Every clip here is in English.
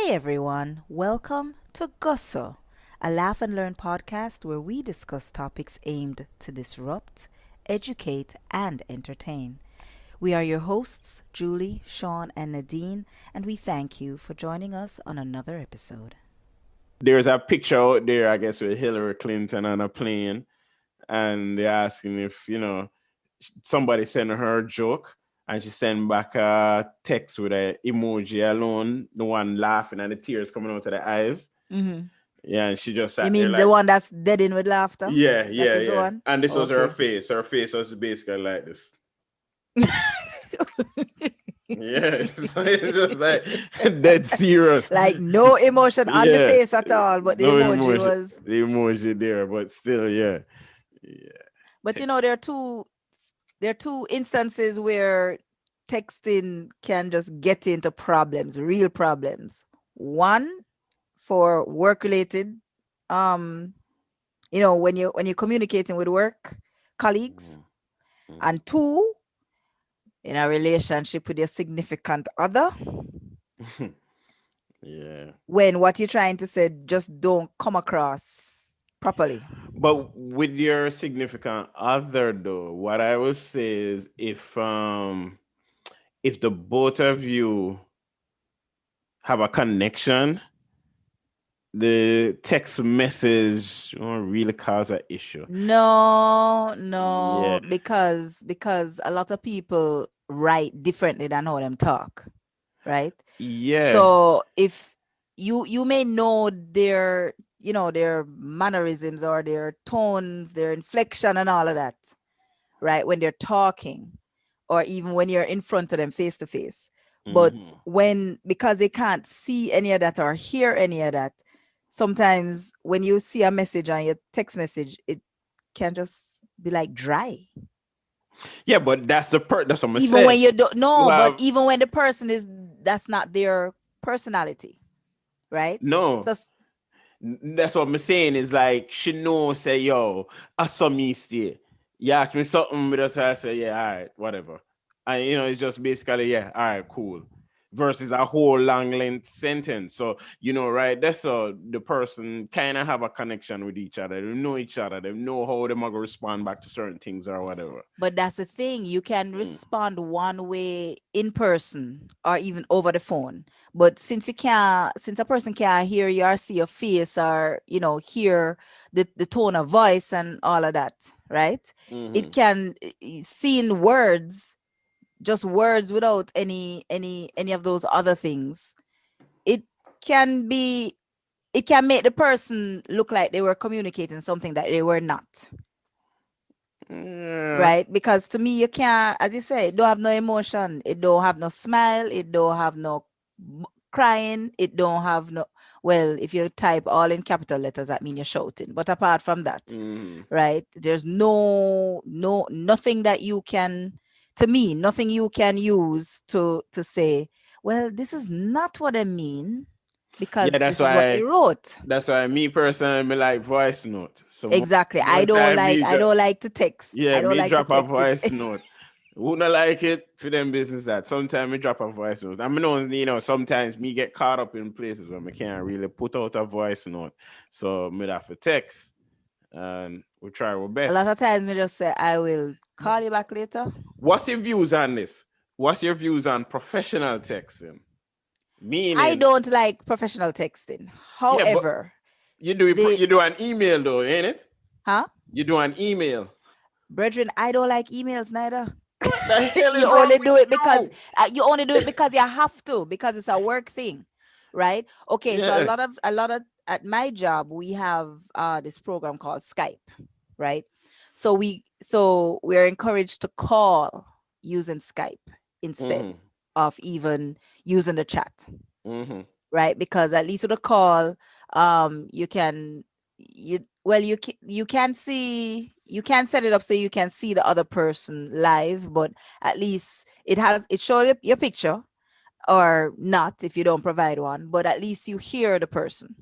Hey everyone, welcome to Guhso, a laugh and learn podcast where we discuss topics aimed to disrupt, educate, and entertain. We are your hosts, Julie, Sean, and Nadine, and we thank you for joining us on another episode. There's a picture out there, I guess, with Hillary Clinton on a plane, and they're asking if somebody sent her a joke, and she sent back a text with a emoji alone, the one laughing and the tears coming out of the eyes. Mm-hmm. Yeah, and she just You sat there mean the like, one that's dead in with laughter? yeah, That yeah, is the yeah. one? And this was her Okay. face. Her face was basically like this. Yeah, so it's just like dead serious. Like no emotion on the Yeah, face at all, but the no emoji emotion, was. the emoji there, but still, yeah, yeah. But you know, there are two instances where texting can just get into problems, real problems. One for work related, um, when you're communicating with work colleagues, Mm. and two, in a relationship with your significant other, Yeah. when what you're trying to say just don't come across properly. But with your significant other though, what I would say is if the both of you have a connection, the text message won't really cause an issue. No, Yeah. no, because a lot of people write differently than how them talk, right? Yeah. So if you may know their mannerisms or their tones, their inflection and all of that, right? When they're talking, or even when you're in front of them face to face. But Hmm. because they can't see any of that or hear any of that, sometimes when you see a message on your text message, it can just be like dry. Yeah, but that's what I'm gonna Even when say. you don't You know, but have even when the person is that's not their personality, right? no. So That's what I'm saying is like she know say yo, I saw me stay. You ask me something, but just I say, yeah, all right, whatever. And it's just basically, yeah, all right, cool. Versus a whole long length sentence. So, right, that's the person kind of have a connection with each other. They know each other, they know how they might respond back to certain things or whatever. But that's the thing. You can Mm. respond one way in person or even over the phone. But since a person can't hear you or see your face or, hear the tone of voice and all of that, right? It Mm-hmm. can seeing words, just words without any of those other things. It can be it can make the person look like they were communicating something that they were not. Yeah. Right? Because to me, you can't, as you say, it don't have no emotion. It don't have no smile. It don't have no crying. It don't have no. Well, if you type all in capital letters, that means you're shouting. But apart from that, Mm-hmm. right? There's nothing that you can. To me, nothing you can use to say, well, this is not what I mean, Yeah, because this is what they wrote. that's why me personally me like voice note. So Exactly. I most don't time like me I don't like to text. yeah, I don't me like to drop a text it. voice note. Wouldn't like it for them business that. Sometimes me drop a voice note. I mean, sometimes me get caught up in places where me can't really put out a voice note. So me have to text and we try our A best. lot of times we just say, I will call you back later. What's your views on this? What's your views on professional texting? I Meaning, don't like professional texting. yeah, but However, you the do an email though, ain't it? huh? You do an email. Brethren, I don't like emails neither. What the hell you is wrong only with do it because you? you only do it because you have to, because it's a work thing, right? Okay, so a Yeah. lot of at my job we have this program called Skype, right? So we're encouraged to call using Skype instead Mm-hmm. of even using the chat, Mm-hmm. right? Because at least with a call, you can you can see, you can set it up so you can see the other person live, but at least it shows your picture, or not if you don't provide one, but at least you hear the person,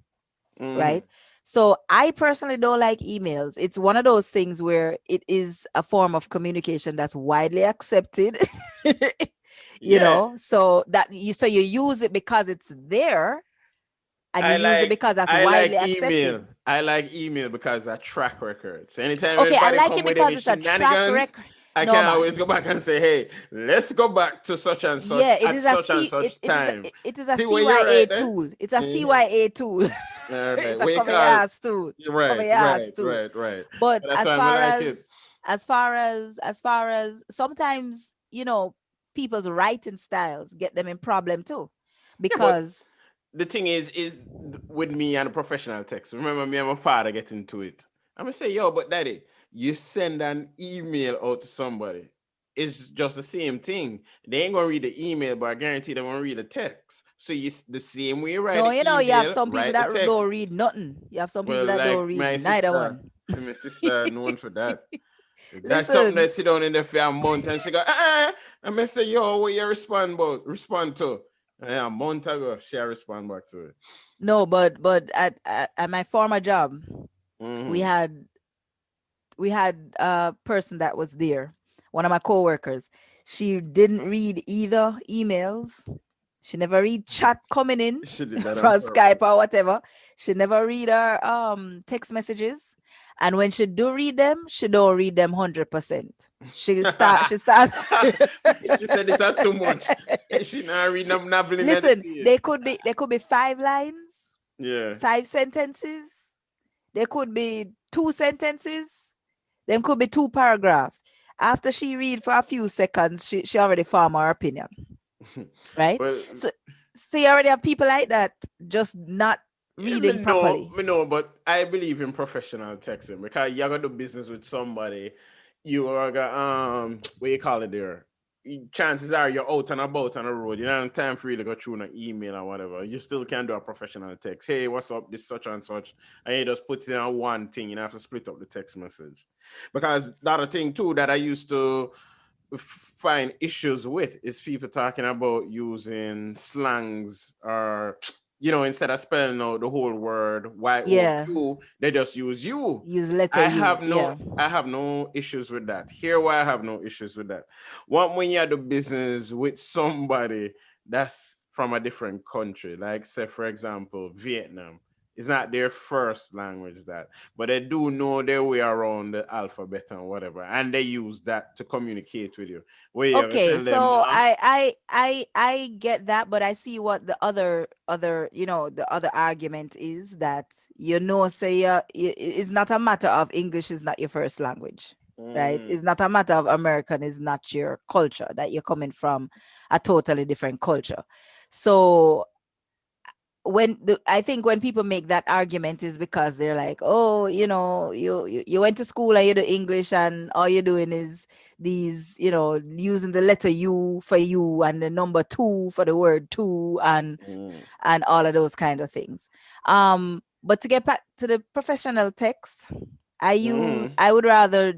Mm-hmm. right? So I personally don't like emails. It's one of those things where it is a form of communication that's widely accepted. Yeah. So you use it because it's there, and you I use it like because that's I widely like accepted. email. I like email because I track records. Anytime Okay, I anybody like come it with because any it's a track shenanigans, record. I No, can always man. go back and say, "Hey, let's go back to such and such Yeah, it at is a such and C. such time." It is a See where you're CYA right there. tool. It's a Mm-hmm. CYA tool. All right, It's a what you cover your call? ass tool. Cover Right, your ass right, tool. right, right. But That's why I like it. as far as sometimes, people's writing styles get them in problem too, Yeah, but because the thing is with me and a professional text. Remember, me and my father get into it. I'm gonna say, yo, but daddy, you send an email out to somebody. It's just the same thing. They ain't gonna read the email, but I guarantee they're gonna read the text. So the same way you write no, the you have email, some people write the that text. don't read nothing. You have some people Well, that don't like read neither one. my sister known for that. That's something Listen, that sit down in the for a month and she go, I'm gonna say, yo, what you respond to? And a month ago, she respond back to it. no, but at my former job, we Mm-hmm. had we had a person that was there, one of my coworkers. She didn't read either emails. She never read chat coming in She did that on from Skype purpose. or whatever. She never read her text messages. And when she do read them, she don't read them 100%. She start She said it's not too much. She not read she, them novel in the listen, page. they could be 5 lines, Yeah. 5 sentences. There could be 2 sentences. Then could be 2 paragraphs. After she read for a few seconds, she already formed her opinion, right? Well, So you already have people like that just not yeah, reading properly. me know, but I believe in professional texting because you're gonna do business with somebody. You are gonna what you call it there. Chances are you're out and about on the road. You don't have time for you to go through an email or whatever. You still can do a professional text. Hey, what's up? This such and such. And you just put it on one thing. You don't have to split up the text message. Because the other thing too that I used to find issues with is people talking about using slangs or instead of spelling out the whole word Yeah. YOU, they just use you. Use letter I U. have no Yeah. I have no issues with that. Here why I have no issues with that. One when you have the business with somebody that's from a different country, like say for example, Vietnam. It's not their first language that, but they do know their way around the alphabet and whatever, and they use that to communicate with you. Where you gonna Okay, tell them, so nah? I get that, but I see what the other the other argument is that say it's not a matter of English is not your first language, right? Mm, It's not a matter of American is not your culture, that you're coming from a totally different culture. So I think when people make that argument is because they're like, oh, you went to school and you do English and all you're doing is these, using the letter U for you and the number two for the word two mm, and all of those kind of things. But to get back to the professional text, mm. I would rather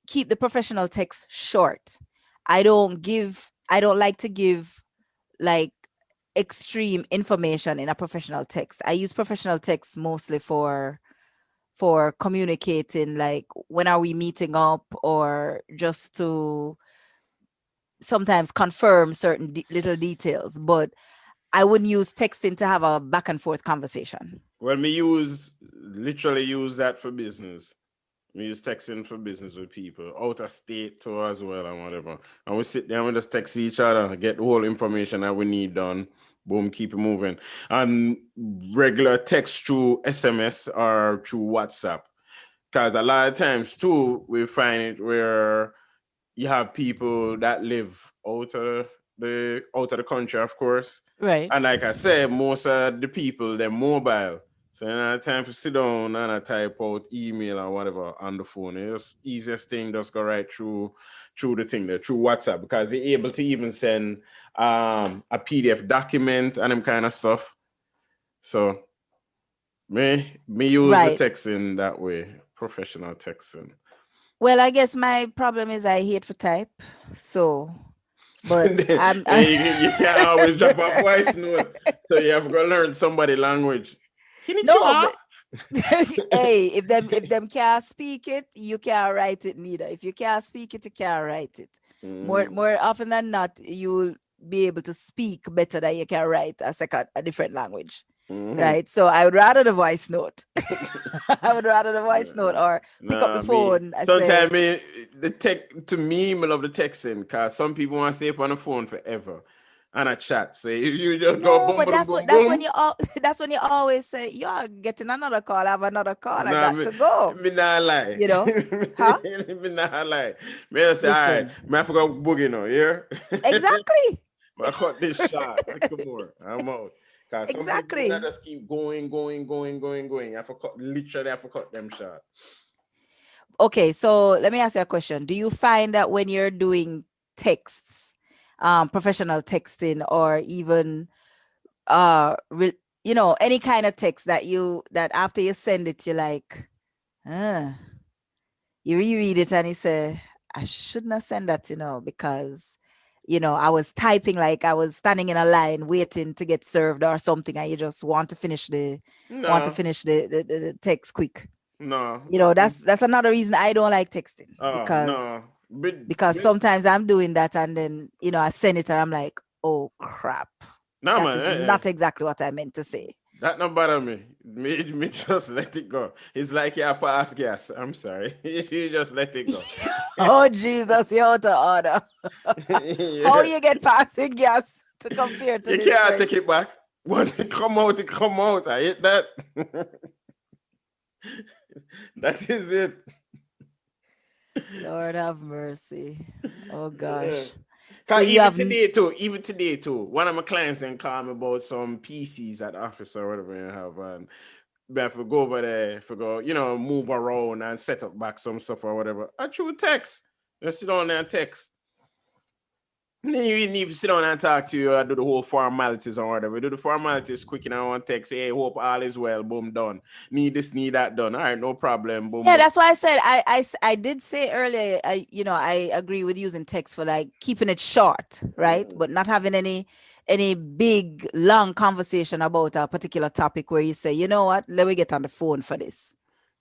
keep the professional text short. I don't like to give like extreme information in a professional text. I use professional text mostly for communicating, like when are we meeting up, or just to sometimes confirm certain little details. But I wouldn't use texting to have a back and forth conversation. Well, literally use that for business. We use texting for business with people out of state too as well and whatever. And we sit there and we just text each other, get the whole information that we need done. Boom, keep it moving. And regular text through SMS or through WhatsApp. Because a lot of times too, we find it where you have people that live out of the country, of course. Right. And like I said, most of the people they're mobile. So you don't have time to sit down and type out email or whatever on the phone. It's easiest thing just go right through the thing there, through WhatsApp, because they're able to even send a PDF document and them kind of stuff. So me use the Right. texting that way, professional texting. Well, I guess my problem is I hate for type. So, but then I'm you can't always drop a voice note. So you have to go learn somebody language. no, Konnichiwa. but hey, if them can't speak it, you can't write it neither. If you can't speak it, you can't write it. Mm, More often than not, you'll be able to speak better than you can write a different language. Mm-hmm. right? So I would rather the voice note. I would rather the voice note or pick up the Nah, me. phone. I Sometimes say, me the tech to me, I love the texting because some people want to stay up on the phone forever and a chat. So if you just go no, boom, but boom, boom, that's when boom. you all that's when you always say, you're getting another call. I have another call. I Nah, got to go. me not lie. You know? Huh? Me not lie. Me just say, all right, Listen. me I forgot boogie now, yeah? Exactly. I cut this shot. I come more. I'm out. Cause some people that Exactly. just keep going. I forgot literally I forgot them shot. Okay, so let me ask you a question. Do you find that when you're doing texts, professional texting, or even any kind of text that after you send it, you're like, uh, you reread it and you say, I shouldn't have sent that, because I was typing, like I was standing in a line waiting to get served or something, and you just want to No, finish the text quick. no. That's another reason I don't like texting, Oh because no. But sometimes I'm doing that, and then I send it and I'm like, oh crap, no that man, is not exactly what I meant to say. that not bother me. Me just let it go. It's like you pass gas. I'm sorry. You just let it go. Oh Jesus, you're out of order. How Yeah. you get passing gas to compare to You this can't thing? take it back. Once it come out, it come out. I hate that. That is it. Lord have mercy. Oh Yeah. gosh. So Cause you haven't. even today too, one of my clients then called me about some PCs at the office or whatever you have, and but if we go over there, if we go, move around and set up back some stuff or whatever, I threw text. Just sit down there and text. And then you need to sit down and talk to you or do the whole formalities or whatever. Do the formalities quick in one text. Hey, hope all is well. Boom, done. Need this, need that done. All right, no problem. Boom, Yeah, boom. that's why I said I did say earlier. I agree with using text for like keeping it short, right? Mhm. But not having any big long conversation about a particular topic where you say, you know what, let me get on the phone for this.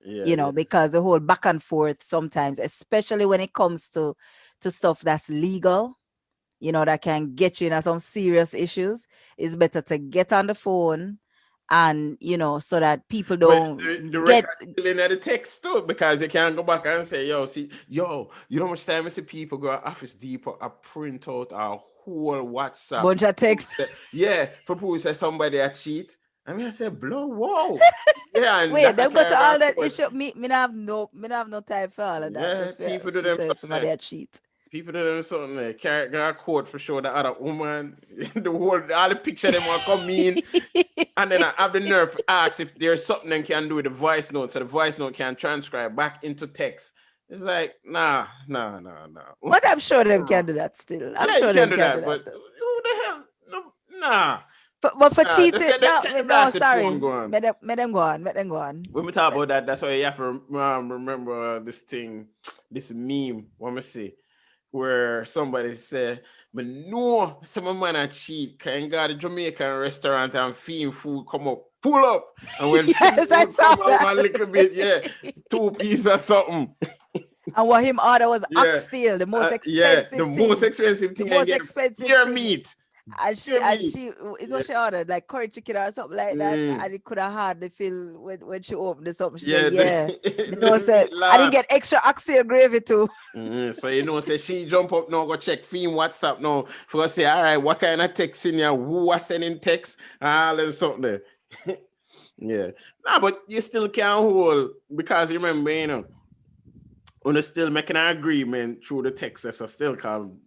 Yeah, yeah. Because the whole back and forth sometimes, especially when it comes to stuff that's legal, that can get you in some serious issues, it's better to get on the phone, and so that people But don't the get. record still in the text too, because you can't go back and say, yo, see, yo, you know how much time I see people go to Office Depot, I print out a whole WhatsApp. Bunch of text. Yeah, for people who say somebody a cheat. I mean, I said, blow, whoa. Yeah, and Wait, that I them go to can't go all that forward. issue. Me not have no time for all of that. Yeah, Just people do for them say something somebody like, a cheat. people do them something like, carry got a quote for sure the other woman, all the picture them want come in. And then I have the nerve to ask if there's something they can do with the voice note, so the voice note can transcribe back into text. It's like, nah. But I'm sure them can do that still. I'm Yeah, you sure can them do can do that, that but though. who the hell? No, nah, But for nah. Just cheating, no, check the no, blasted sorry. phone go on. Let them go on. Let them go on. When we talk about that, that's why you have to remember this thing, this meme. What me say? Where somebody said, but no, some man a cheat. Can go to Jamaican restaurant and fiend food come up, pull up. And when fiend Yes, I food saw come out that. one little bit, yeah, two pieces or something. And what him order was Yeah. oxtail, the most Yeah, the expensive most thing. expensive The thing and most get expensive pure thing. meat. And she Pure and meat. she is Yeah. what she ordered, like curry chicken or something like that. Mm. And it could have hardly feel when she opened this up. She said, Yeah, yeah. You know, the said meat I didn't last. get extra oxtail gravy too. So say she jump up now, go check Fiend WhatsApp now. For say, all right, what kind of text in here? Who was sending text? All and something there. Yeah. Nah, but you still can't hold because you remember, when you still making an agreement through the text, so still can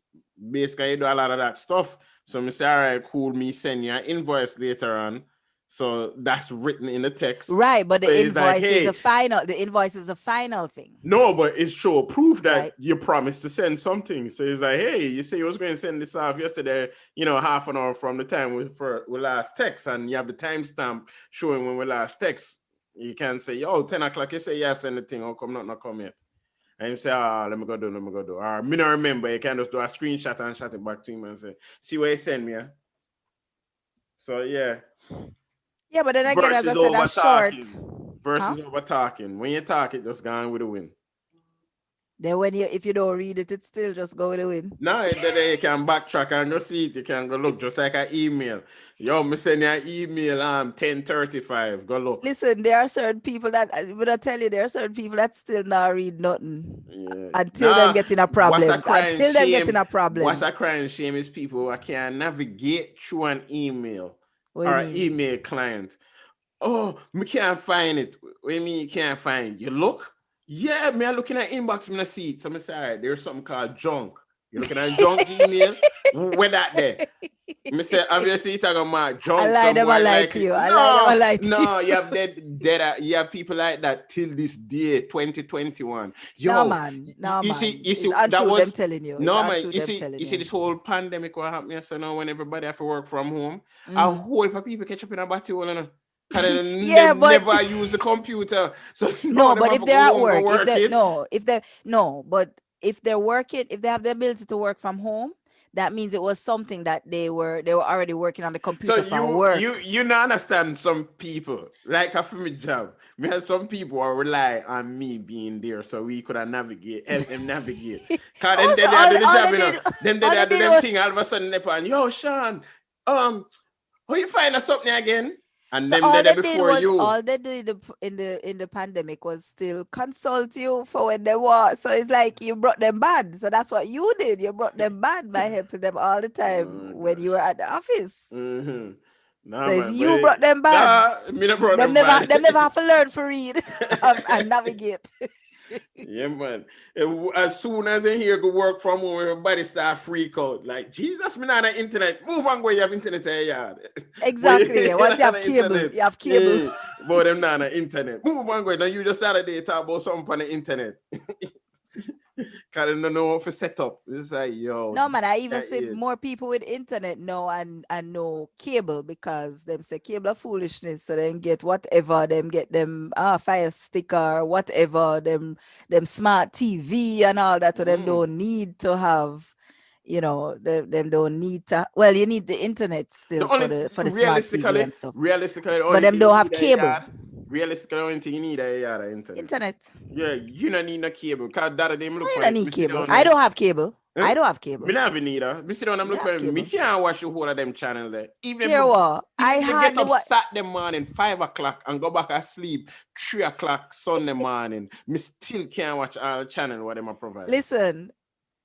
basically you do a lot of that stuff. So me say, all right, cool, me send you an invoice later on. So that's written in the text. Right, but So it's like, hey, the invoice is a final thing, no, but it's show proof that right? you promised to send something. So it's like, hey, you say you was going to send this off yesterday, half an hour from the time we last text, and you have the timestamp showing when we last text. You can say, oh, 10 o'clock, you say, yeah, send the thing, oh, come, not come yet. And you say, let me go do. Or me not remember, you can just do a screenshot and shot it back to him and say, see what you send me. So yeah. Yeah, but then again, as I Versus said, over that's short. talking. Huh? Versus over talking. When you talk, it just gone with the win. Then when you if you don't read it, it's still just going to win. Now you can backtrack and go see it. You can go look just like an email. Yo, me send you an email 10:35. Go look. Listen, there are certain people that but I tell you, there are certain people that still not read nothing Yeah. until them Nah, getting a what's a problems. crying Until them getting shame? a What's problem. a crying shame is people who can't navigate through an email What do you or mean? email client. Oh, me can't find it. What do you mean you can't find it? You look? Yeah, me I looking at inbox, me I see it. So me say, all right, there's something called junk. You're looking at junk email? Where that there? Me say, obviously, you're talking about I junk lie them, I somewhere. lie Like, to you. I lie them, I no, lie to you. no, you have you have people like that till this day, 2021. No Yo, man, no you man. see, It's that untrue them was telling you. It's no man. untrue them You telling see, you. this whole pandemic what happened yesterday now when everybody have to work from home. A Mm-hmm. whole heap of people catch up in a batty hole, you know. Cause they Yeah, but never use the computer, so no, no, them but have if to go they're at home go work, if work they it. no, if they no, but if they're working, if they have the ability to work from home, that means it was something that they were already working on the So computer from work. you not understand some people like for my job. Me have some people who rely on me being there so we could navigate, help them navigate. Cause then Also, they do the all job, they you know. did, Then all they they do did them was thing. All of a sudden they pan, yo Sean, how you find us something again? And so them all there they did before was you. all they did in the pandemic was still consult you for when they were. So it's like you brought them bad. So that's what you did. You brought them bad by helping them all the time Oh when you were gosh. at the office. Mm-hmm. So Nah it's man, you brought them bad. me not brought Them them never bad. them never have to learn to read and navigate. Yeah, man. As soon as they hear go work from home, everybody start freak out. Like, Jesus, me not on the internet. Move on, go. You have internet in your yard. But Exactly. Yeah. you Once you not on have the cable, internet. you have cable. Yeah. But them not on the internet. Move on, go. Now you just started to talk about something on the internet. Cause they don't know how to set up. It's like, yo, No man, I even that see age. more people with internet now and no cable because them say cable are foolishness. So them get whatever, them get them fire sticker, whatever, them smart TV and all that. So them Mm. don't need to have, them don't need to well, you need the internet The still for only the smart TV realistically, and stuff. realistically, the But only them thing you don't need have a cable. yard. Realistically, the only thing you need a yard is internet. Internet. Yeah, you don't need no cable. Cause that day, Oh, look you for don't it. need Me sit cable. down I there. don't have cable. Huh? I don't have Me cable. not have neither. Me sit down, I'm Me don't looking for have it. Me cable. can't watch the whole of them channel there. Here what? I Even if me get hardly up what Saturday morning, 5 o'clock, and go back asleep 3 o'clock Sunday morning, me still can't watch all the channel what them a provide. listen.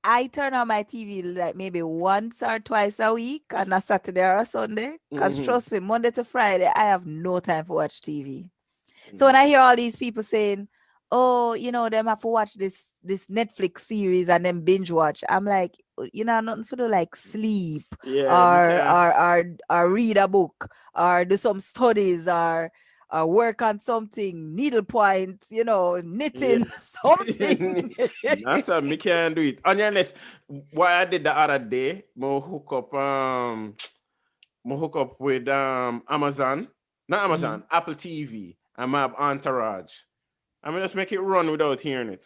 I turn on my TV like maybe once or twice a week on a Saturday or a Sunday. Because Mm-hmm. trust me, Monday to Friday, I have no time for watch TV. So when Mm. I hear all these people saying, oh, them have to watch this Netflix series and then binge watch, I'm like, nothing for do like sleep Yeah, me or can't. read a book or do some studies or work on something, needlepoint, Yeah. knitting something. That's how me can't do it. Unless what I did the other day, more hook up with Amazon, not Mhm. Amazon, Apple TV, and my Entourage. I mean, just make it run without hearing it.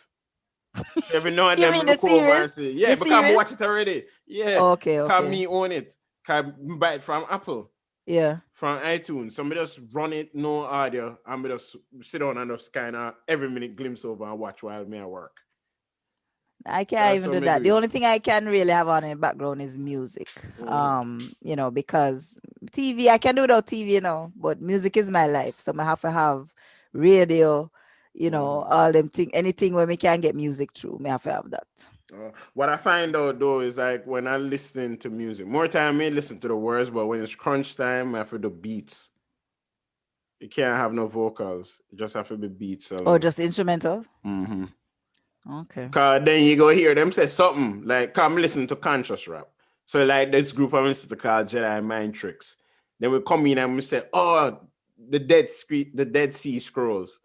So every now and You then, I mean the look over and series? say, yeah, The because I watch series? it already. Yeah, Okay, because okay. me own it. Because I buy it from Apple, Yeah. from iTunes. So I just run it, no audio, and I just sit down and just kind of every minute glimpse over and watch while me at work. I can't That's even how do me do that. The it. only thing I can really have on in the background is music. Mhm. Because TV, I can do without TV, but music is my life. So I have to have radio, Mhm. all them thing, anything where we can get music through. Me have to have that. What I find out though is like when I listen to music, more time I may listen to the words, but when it's crunch time, I have to do beats. You can't have no vocals. You just have to be beats Or alone. just instrumental. Mm-hmm. Okay. Cause then you go hear them say something like, come listen to conscious rap. So like this group I listen to called Jedi Mind Tricks. Then we come in and we say, oh, the Dead Sea Scrolls.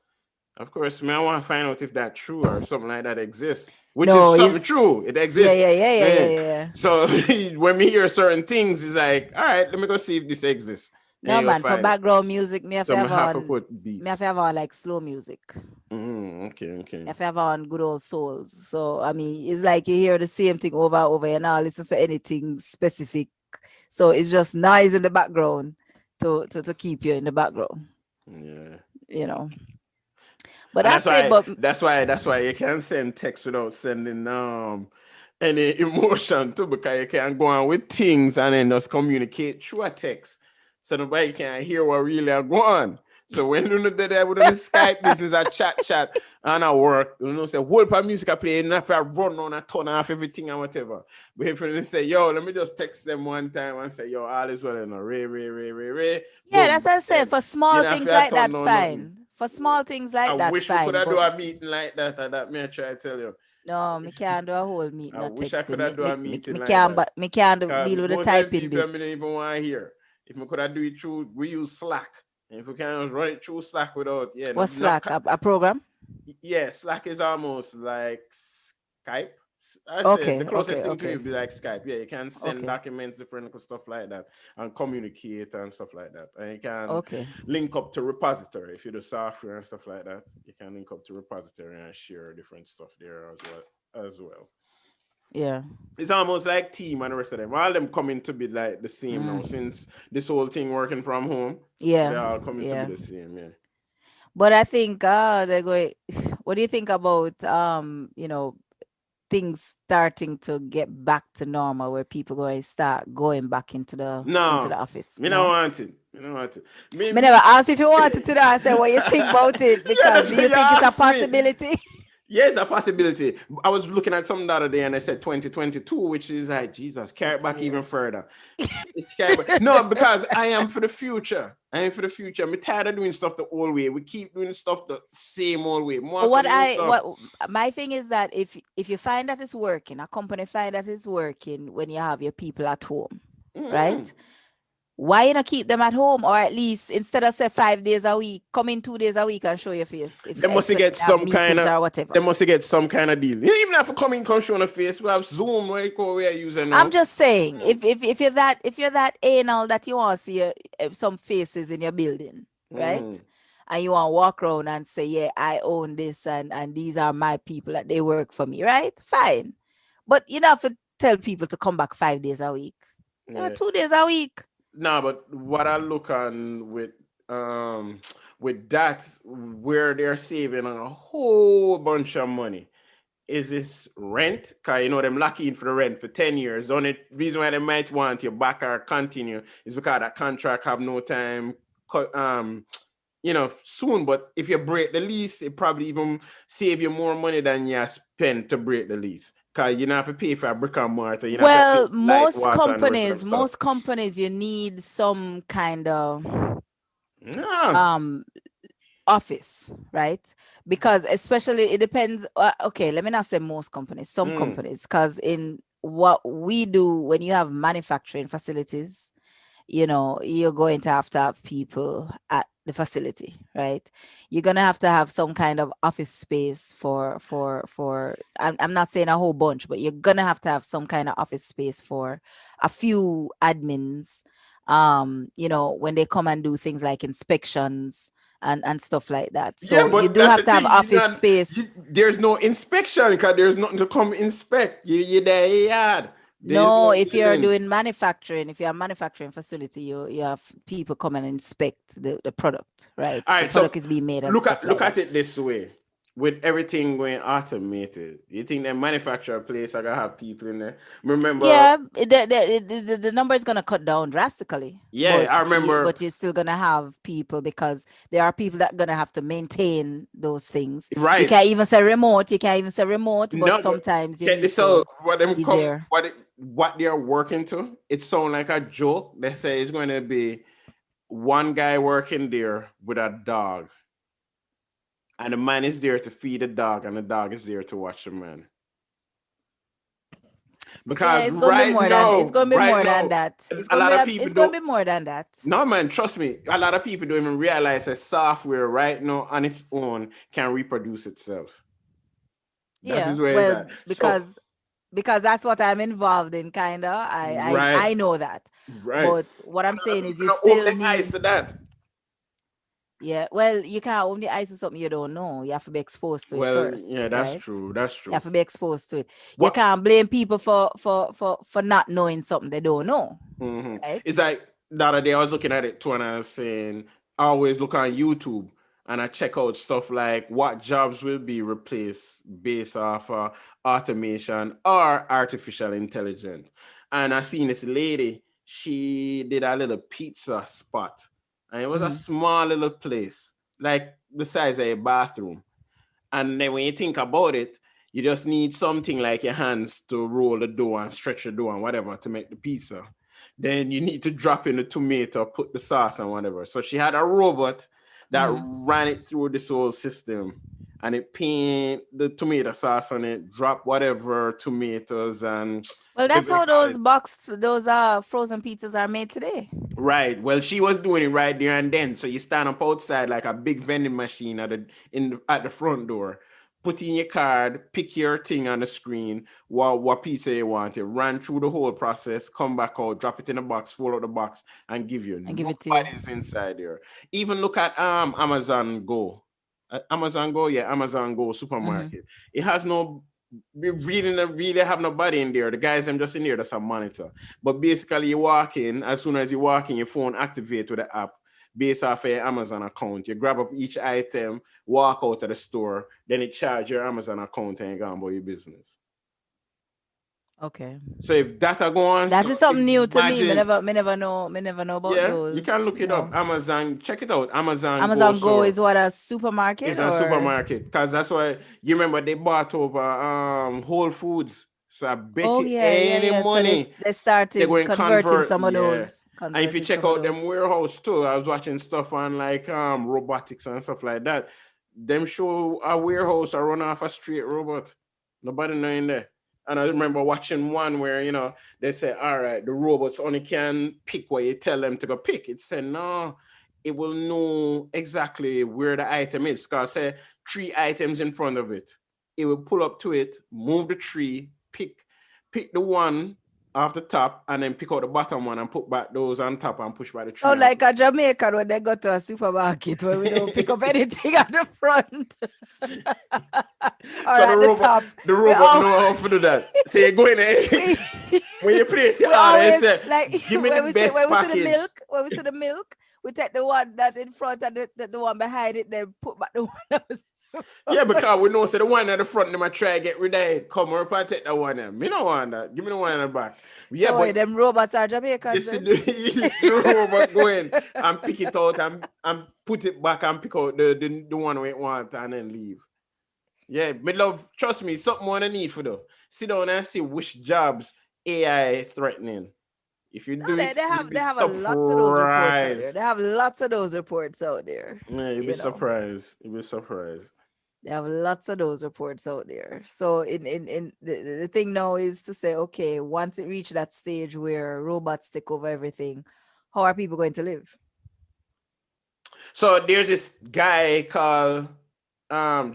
Of course, man, I want to find out if that's true or something like that exists, which is No, something true. It yeah, exists. yeah, yeah, yeah, yeah, Yeah. yeah. So when we hear certain things, it's like, all right, let me go see if this exists. And No you go man, for find it. background music, me have to So I have have to on put me have beats. to have on like slow music. Okay, okay. If ever on good old souls. So I mean, it's like you hear the same thing over and over. You now listen for anything specific. So it's just noise in the background to keep you in the background. Yeah. You know. But And I say, but that's why you can send text without sending any emotion too, because you can go on with things and then just communicate through a text. So nobody can hear what really are going on. So when you know that they would on the Skype business a chat and I work, you know, say whole part music I play, enough I run on, I turn off everything and whatever. But if you say, yo, let me just text them one time and say, yo, all is well, you know, Ray, yeah, that's boom. what I say. Then For you small know, if things you like turn that, down nothing. fine. For small things I like that, wish we could fine. have do But a meeting like that, and that may I try to tell you. no, me can't do a whole meeting I or wish I texting. could have do a Me meeting like can't, that. but me can't Because deal with the most of the typing people I bit. don't even want to hear. If we could have do it through, we use Slack. And if we can run it through Slack without, yeah, What's not Slack? A program? yeah, Slack is almost like Skype. I say the Okay, closest okay, thing to it okay, would be like Skype. Yeah, you can send okay, documents, different stuff like that, and communicate and stuff like that. And you can okay. link up to repository if you do software and stuff like that. You can link up to repository and share different stuff there as well. Yeah. It's almost like team and the rest of them. All them coming to be like the same now Mm. since this whole thing working from home. They Yeah. all coming to be Yeah. the same, yeah. But I think they're going what do you think about things starting to get back to normal where people going to start going back into No, the office? me don't No? want it. Me don't want it. Me Me never asked if you wanted to know. I said what you think about it yeah, because that's do what you you think it's a asked me. possibility? Yes, a possibility. I was looking at something the other day and they said 2022, which is like, Jesus, carry it Next back even year. further. It's carry back. No, because I am for the future. I am for the future. I'm tired of doing stuff the old way. We keep doing stuff the same old way. More But some new stuff. what my thing is that if you find that it's working, a company find that it's working when you have your people at home, Mm. right? Why you not keep them at home, or at least instead of say 5 days a week, come in 2 days a week and show your face if They must especially get have some kind meetings of or whatever. they must get some kind of deal. You don't even have to come in, come show on the face. We have Zoom right we are using I'm now. just saying, Mm. if you're that anal that you want to see some faces in your building, right? Mm. And you want to walk around and say, yeah, I own this and these are my people that they work for me, right? Fine. But you don't have to tell people to come back 5 days a week. Yeah. 2 days a week. No, but what I look on um with that where they're saving a whole bunch of money is this rent? Cause you know them lock in for the rent for 10 years. The only reason why they might want you back or continue is because that contract have no time soon. But if you break the lease, it probably even save you more money than you spend to break the lease. Cause you don't have to pay for a brick and mortar, you don't have to pay Well, light, water, and the rest of them stuff. most companies, you need some kind of Yeah. um office, right? Because especially it depends. Okay, let me not say most companies, some Mm. companies, because in what we do when you have manufacturing facilities, you're going to have people at the facility, right? You're going to have some kind of office space for I'm not saying a whole bunch, but you're going to have some kind of office space for a few admins, when they come and do things like inspections and stuff like that. Yeah, So you but do that's have the to have thing. office space. There's no inspection because there's nothing to come inspect. You there, yard. There's No, no if you're building. doing manufacturing, if you're a manufacturing facility, you have people come and inspect the product, right? All The right, so product is being made and look stuff at like look that. at it this way. With everything going automated, you think the manufacturer place are gonna have people in there? Remember, Yeah, the number is gonna cut down drastically, yeah, I remember. but you're still gonna have people because there are people that gonna have to maintain those things. You Right. can't even say remote. You can't even say remote, but No, but sometimes you check need this to out. What them be come, there. what they are working to? It sounds like a joke. They say it's going to be one guy working there with a dog, and the man is there to feed the dog, and the dog is there to watch the man. Yeah, Because right it's now, gonna be right more than now, that. a lot of people It's gonna don't. be more than that. No man, trust me. A lot of people don't even realize that software right now on its own can reproduce itself. That Yeah, is where it's well, at. So because that's what I'm involved in, kinda. right, I know that, right. but what I'm A lot of saying is people you don't open still their eyes need. to that. Yeah, well, you can't only ice is something you don't know. You have to be exposed to it Well, first, yeah, that's right? true. That's You have true. to be exposed to it. You What can't blame people for not knowing something they don't know, right? It's like the other day I was looking at it too, and I was saying, I always look on YouTube, and I check out stuff like what jobs will be replaced based off automation or artificial intelligence. And I seen this lady, she did a little pizza spot, and it was a Mm-hmm. small little place, like the size of a bathroom. And then when you think about it, you just need something like your hands to roll the dough and stretch the dough and whatever to make the pizza. Then you need to drop in the tomato, put the sauce and whatever. So she had a robot that Mm-hmm. ran it through this whole system, and it paint the tomato sauce on it, drop whatever tomatoes and Well, what that's do you how call those it? those frozen pizzas are made today. Right. Well, she was doing it right there and then. So you stand up outside like a big vending machine at the front door. Put in your card, pick your thing on the screen, what pizza you want. It ran through the whole process, come back out, drop it in the box, fold out the box, and give you. And give it to you. Nobody's inside there. Even look at Amazon Go. Amazon Go, yeah, Amazon Go Mm-hmm. supermarket. It has no we really have nobody in there. The guys them just in there, that's a monitor. But basically, you walk in, as soon as you walk in, your phone activate with the app based off your Amazon account. You grab up each item, walk out of the store, then it charge your Amazon account and you go about your business. Okay. So if data go on, That so is something new to me. imagine, Me never know about yeah, you can those. look it up. No. Amazon, check it out. Amazon Amazon Go Guhso is what, a supermarket is a or? supermarket because that's why you remember they bought over Whole Foods. So I bet Oh you yeah, yeah, any yeah. So money they they're started going convert, yeah. And if you converting check some of out them those. warehouse too, I was watching stuff on like robotics and stuff like that. Them show a warehouse I run off a straight robot. Nobody knowing there. And I remember watching one where they say, all right, the robots only can pick what you tell them to go pick. It said no, it will know exactly where the item is. Cause say 3 items in front of it. It will pull up to it, move the tree, pick the one off the top and then pick out the bottom one and put back those on top and push by the tree Sound and like a Jamaican when they go to a supermarket where we don't pick up anything at the front or so at the top. the We robot all know how to do that. So you go in there we when you place your we order, you always say, like give me the best when we see the package. milk, we take the one that in front and the one behind it, then put back the one that was Yeah, because we know so the one at the front, they might try to get rid of it. Come up and take that one. Me don't want that. Give me the one in the back. Yeah, so but them robots are you Jamaicans see then. the robot go in and pick it out and put it back and pick out the one we want and then leave. Yeah, me love, trust me, something more than need for though. Sit down and see which jobs AI is threatening. If you No, do it, you'll they be have a lots of those reports out there. surprised. They have lots of those reports out there. Yeah, you'll be You know, surprised. You'll be surprised. they have lots of those reports out there. So in the thing now is to say, okay, once it reach that stage where robots take over everything, how are people going to live? So there's this guy called Mm-hmm.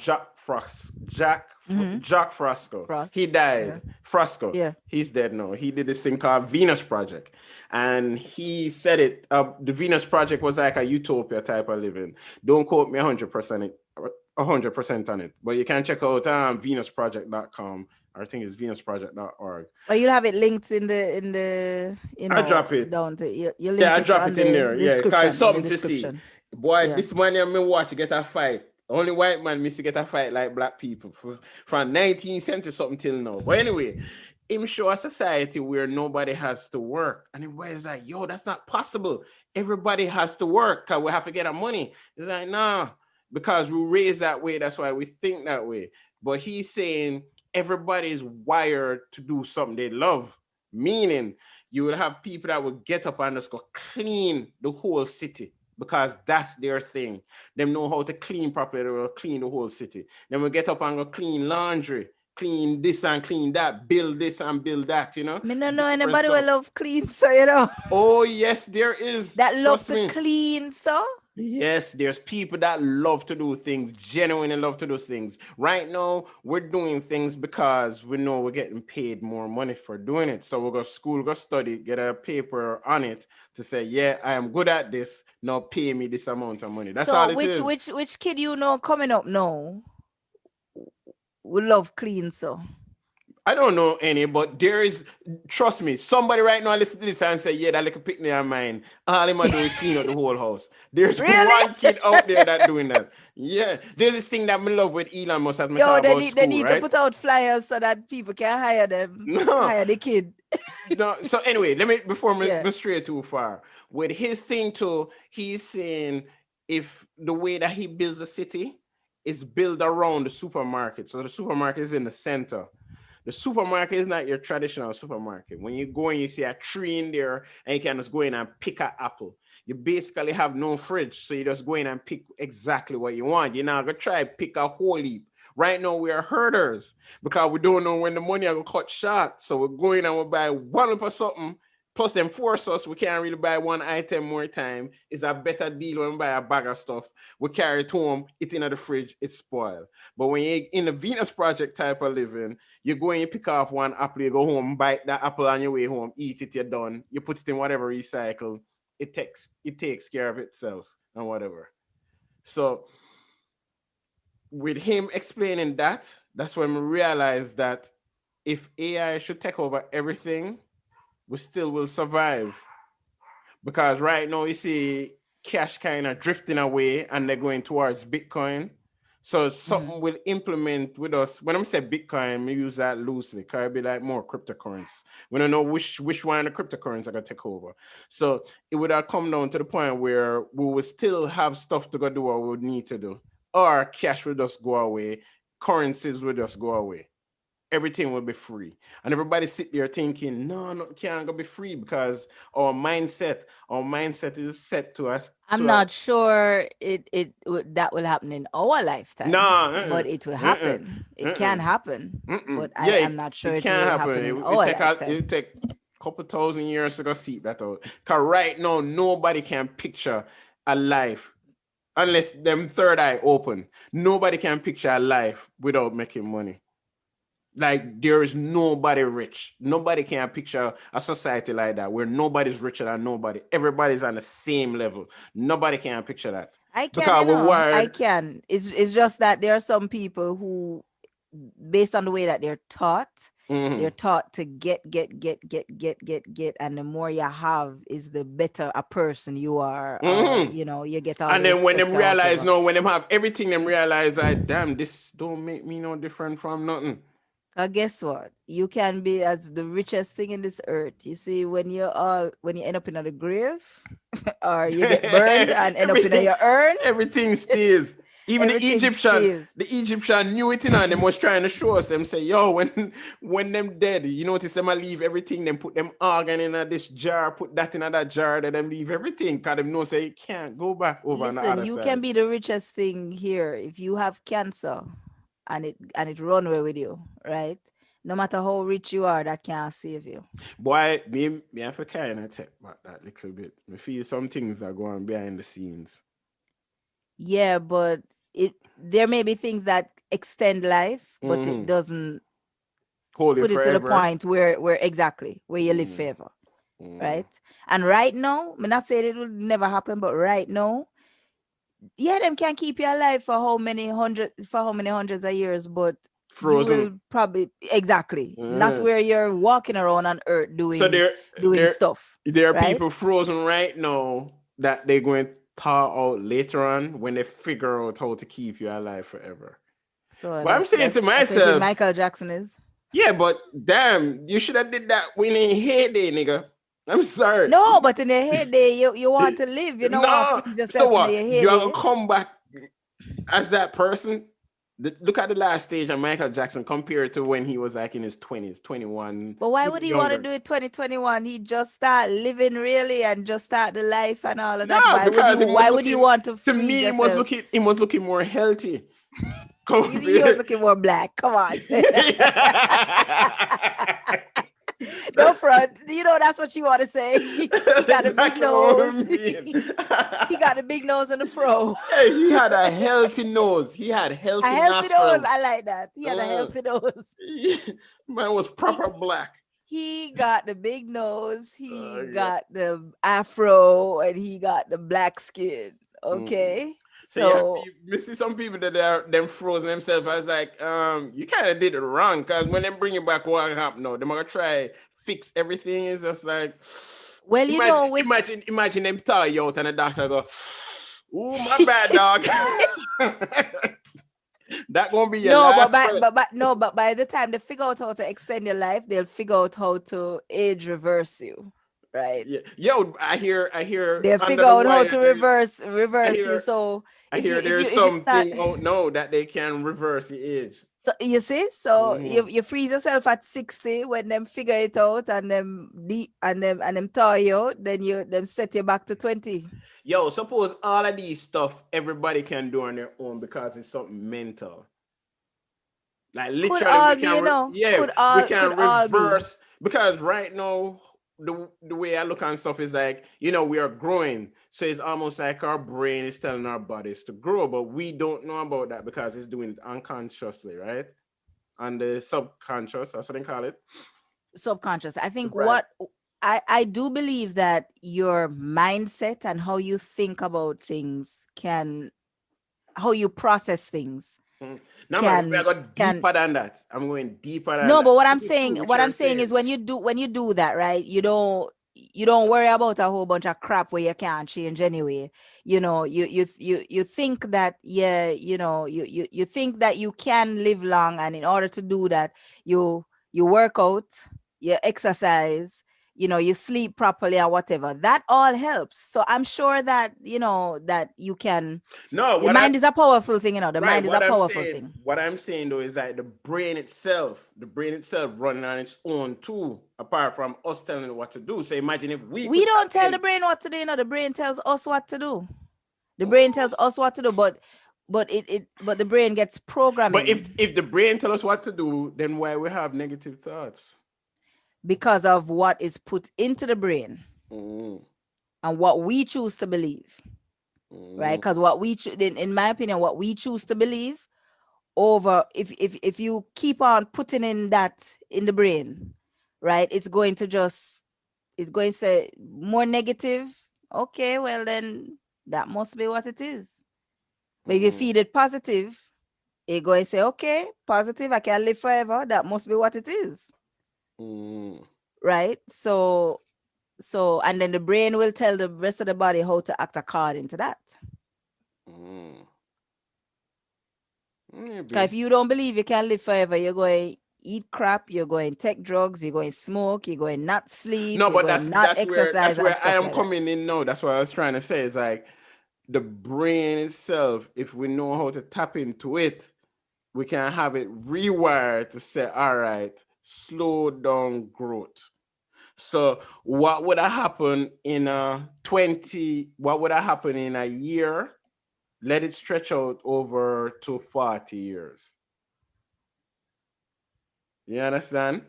Jack Frasco. Frost. He Yeah. died. Frasco. Yeah. He's dead now. He did this thing called Venus Project, and he said it. The Venus Project was like a utopia type of living. Don't quote me 100% on it, but you can check out venusproject.com. I think it's venusproject.org. Or you'll have it linked in the I drop it. down to you Yeah, link I it drop on it in the there. Yeah, cause it's description something to see. Boy, Yeah. this money I'm watch get a fight. Only white man miss to get a fight like black people from 19th century something till now. But anyway, him show a society where nobody has to work. And everybody's like, yo, that's not possible. Everybody has to work because we have to get our money. It's like, nah, because we raised that way. That's why we think that way. But he's saying everybody is wired to do something they love. Meaning you will have people that will get up and just go clean the whole city because that's their thing. Them know how to clean properly, they will clean the whole city. Then we get up and go clean laundry, clean this and clean that, build this and build that, Me no know different anybody stuff. will love clean, so you know. Oh yes, there is. That love Trust to me. clean, so. Yes, there's people that love to do things, genuinely love to do things. Right now, we're doing things because we know we're getting paid more money for doing it. So we'll go to school, go study, get a paper on it to say, yeah, I am good at this. Now pay me this amount of money. That's all So it is. which kid you know coming up now will love clean, so. I don't know any, but there is, trust me, somebody right now listen to this and say, yeah, that little picnic of mine, all him do is clean up the whole house. There's Really? one kid out there that doing that. Yeah. There's this thing that me love with Elon Musk as me Yo, talk about they school, need to right? put out flyers so that people can hire them, No, hire the kid. no. So anyway, let me, before Yeah. me stray too far, with his thing too, he's saying if the way that he builds a city is built around the supermarket. So the supermarket is in the center. The supermarket is not your traditional supermarket. When you go and you see a tree in there and you can just go in and pick an apple. You basically have no fridge, so you just go in and pick exactly what you want. You're not gonna try pick a whole heap. Right now we are herders because we don't know when the money are gonna cut short. So we're going and we buy one for something. Plus them force us, we can't really buy one item more time. It's a better deal when we buy a bag of stuff. We carry it home, it in the fridge, it's spoiled. But when you're in the Venus Project type of living, you go and you pick off one apple, you go home, bite that apple on your way home, eat it, you're done. You put it in whatever recycle. It takes care of itself and whatever. So with him explaining that, that's when we realized that if AI should take over everything, we still will survive. Because right now you see cash kind of drifting away and they're going towards Bitcoin. So Mhm. something will implement with us. When I'm saying Bitcoin, we use that loosely because it'll be like more cryptocurrency. We don't know which one of the cryptocurrencies are gonna take over. So it would have come down to the point where we will still have stuff to go do what we would need to do. Or cash will just go away, currencies will just go away. Everything will be free. And everybody sit there thinking, no, no, can't go be free because our mindset is set to us I'm to a not sure that will happen in our no, lifetime, but it will happen. It can uh-uh. happen, but Yeah, I'm not sure it it can't will happen. happen in It our take lifetime. it take a couple thousand years to go see that out. Cause right now nobody can picture a life unless them third eye open. Nobody can picture a life without making money. Like there is nobody rich. Nobody can picture a society like that where nobody's richer than nobody. Everybody's on the same level. Nobody can picture that I can, because you we're know, I wired. can. It's just that there are some people who, based on the way that they're Mhm. taught to get, and the more you have is the better a person you are, or Mhm. you get all the And then when them respect or realize, whatever. no, when them have everything, them realize that damn, this don't make me no different from nothing. Guess what? You can be as the richest thing in this earth. You see, when you end up in the grave, or you get burned and end up in everything, your urn, everything stays. Even everything stays. The Egyptian knew it, and them was trying to show us. Them say, yo, when them dead, you notice them a leave everything. Them put them organ in this jar, put that in that jar. That them leave everything, cause them know say it can't go back over on the Listen, other you can side. be the richest thing here if you have cancer and it run away with you, right? No matter how rich you are, that can't save you. Boy, me have to kind of take back that little bit. Me feel some things are going behind the scenes. Yeah, but there may be things that extend life, but it Mm-hmm. doesn't Hold it put it to the forever. point where exactly where you live Mm, forever, mm. right? And right now, I'm not saying it will never happen, but right now, yeah, them can keep you alive for how many hundreds of years, but you Frozen. will probably exactly not Uh, where you're walking around on earth so doing there stuff, there are right? people frozen right now that they're going to thaw out later on when they figure out how to keep you alive forever. So But I'm that's saying that's to that's what you think myself, Michael Jackson is. yeah, but damn, you should have did that when in heyday, nigga. I'm sorry. No, but in your heyday, you want to live. You don't want to No, freeze so yourself in what? your You have to heyday. come back as that person. Look at the last stage of Michael Jackson compared to when he was like in his 20s, 21, But why would even he want to younger. do it 2021? He just start living really and just start the life and all of that. No, because Why would you want to to freeze me, yourself? he was looking more healthy. He was Compared. looking more black. Come on, say no front. You know that's what you want to say. He got a big Exactly what I nose. mean. He got a big nose and a fro. Hey, he had a healthy nose. He had A healthy healthy nose. nostrils. I like that. He had a Uh, healthy nose. Man was He proper black. he got the big nose. He Yeah. got the afro, and he got the black skin. Mm-mm. Okay. So you have So, people, you see some people that are them frozen themselves. I was like, you kind of did it wrong because when they bring it back, what happened? No, they're gonna try fix everything. It's just like, well, with imagine them tie you out and the doctor go, "Ooh, my bad, dog." That gonna be your no, last breath. but by the time they figure out how to extend your life, they'll figure out how to age reverse you, right? Yeah, yo, I hear They'll under figure the out how wire. to I reverse you. hear, So I hear there's if you start, something out now that they can reverse the age. so you see, so Hmm. you freeze yourself at 60 when them figure it out and them thaw you out, then you them set you back to 20. Yo, suppose all of these stuff everybody can do on their own because it's something mental. Like Could literally, we all be, can, yeah, we could can all be. reverse because right now the way I look on stuff is like we are growing, so it's almost like our brain is telling our bodies to grow, but we don't know about that because it's doing it unconsciously, right? And the subconscious, that's what they call it. Subconscious. I think Right. what I do believe that your mindset and how you think about things can, how you process things Mm. No, man, we are can going can deeper than that. I'm going deeper than no, that. but This is true, what what I'm you're saying is saying. when you do that, right, you don't worry about a whole bunch of crap where you can't change anyway. You think that, yeah, you think that you can live long, and in order to do that, you work out, you exercise, you sleep properly or whatever. That all helps. So I'm sure that that you can. No, The what I mind is a powerful thing, the right, mind is a what I'm powerful saying, thing. though is that the brain itself running on its own too, apart from us telling it what to do. So imagine if we We could tap don't tell the in. brain what to do, the brain tells us what to do. The brain tells us what to do, but the brain gets But if programming if the brain tell us what to do, then why we have negative thoughts? because of what is put into the brain Mm, and what we choose to believe, right? mm, Because in my opinion, what we choose to believe over, if you keep on putting in that in the brain, right, it's going to say more negative. Okay, well then that must be what it is. But if you mm, feed it positive, it go and say, okay, positive, I can live forever. That must be what it is. mm, Right? And then the brain will tell the rest of the body how to act according to that. mm. Because Maybe. if you don't believe you can live forever, you're going to eat crap, you're going to take drugs, you're going to smoke, you're going to not sleep, No, you're but going that's to not that's where exercise that's and where I stuff am like that. coming in now. That's what I was trying to say. It's like the brain itself, if we know how to tap into it, we can have it rewired to say, all right, slow down growth. So what would have happened in a 20, what would have happened in a year? Let it stretch out over to 40 years. You understand?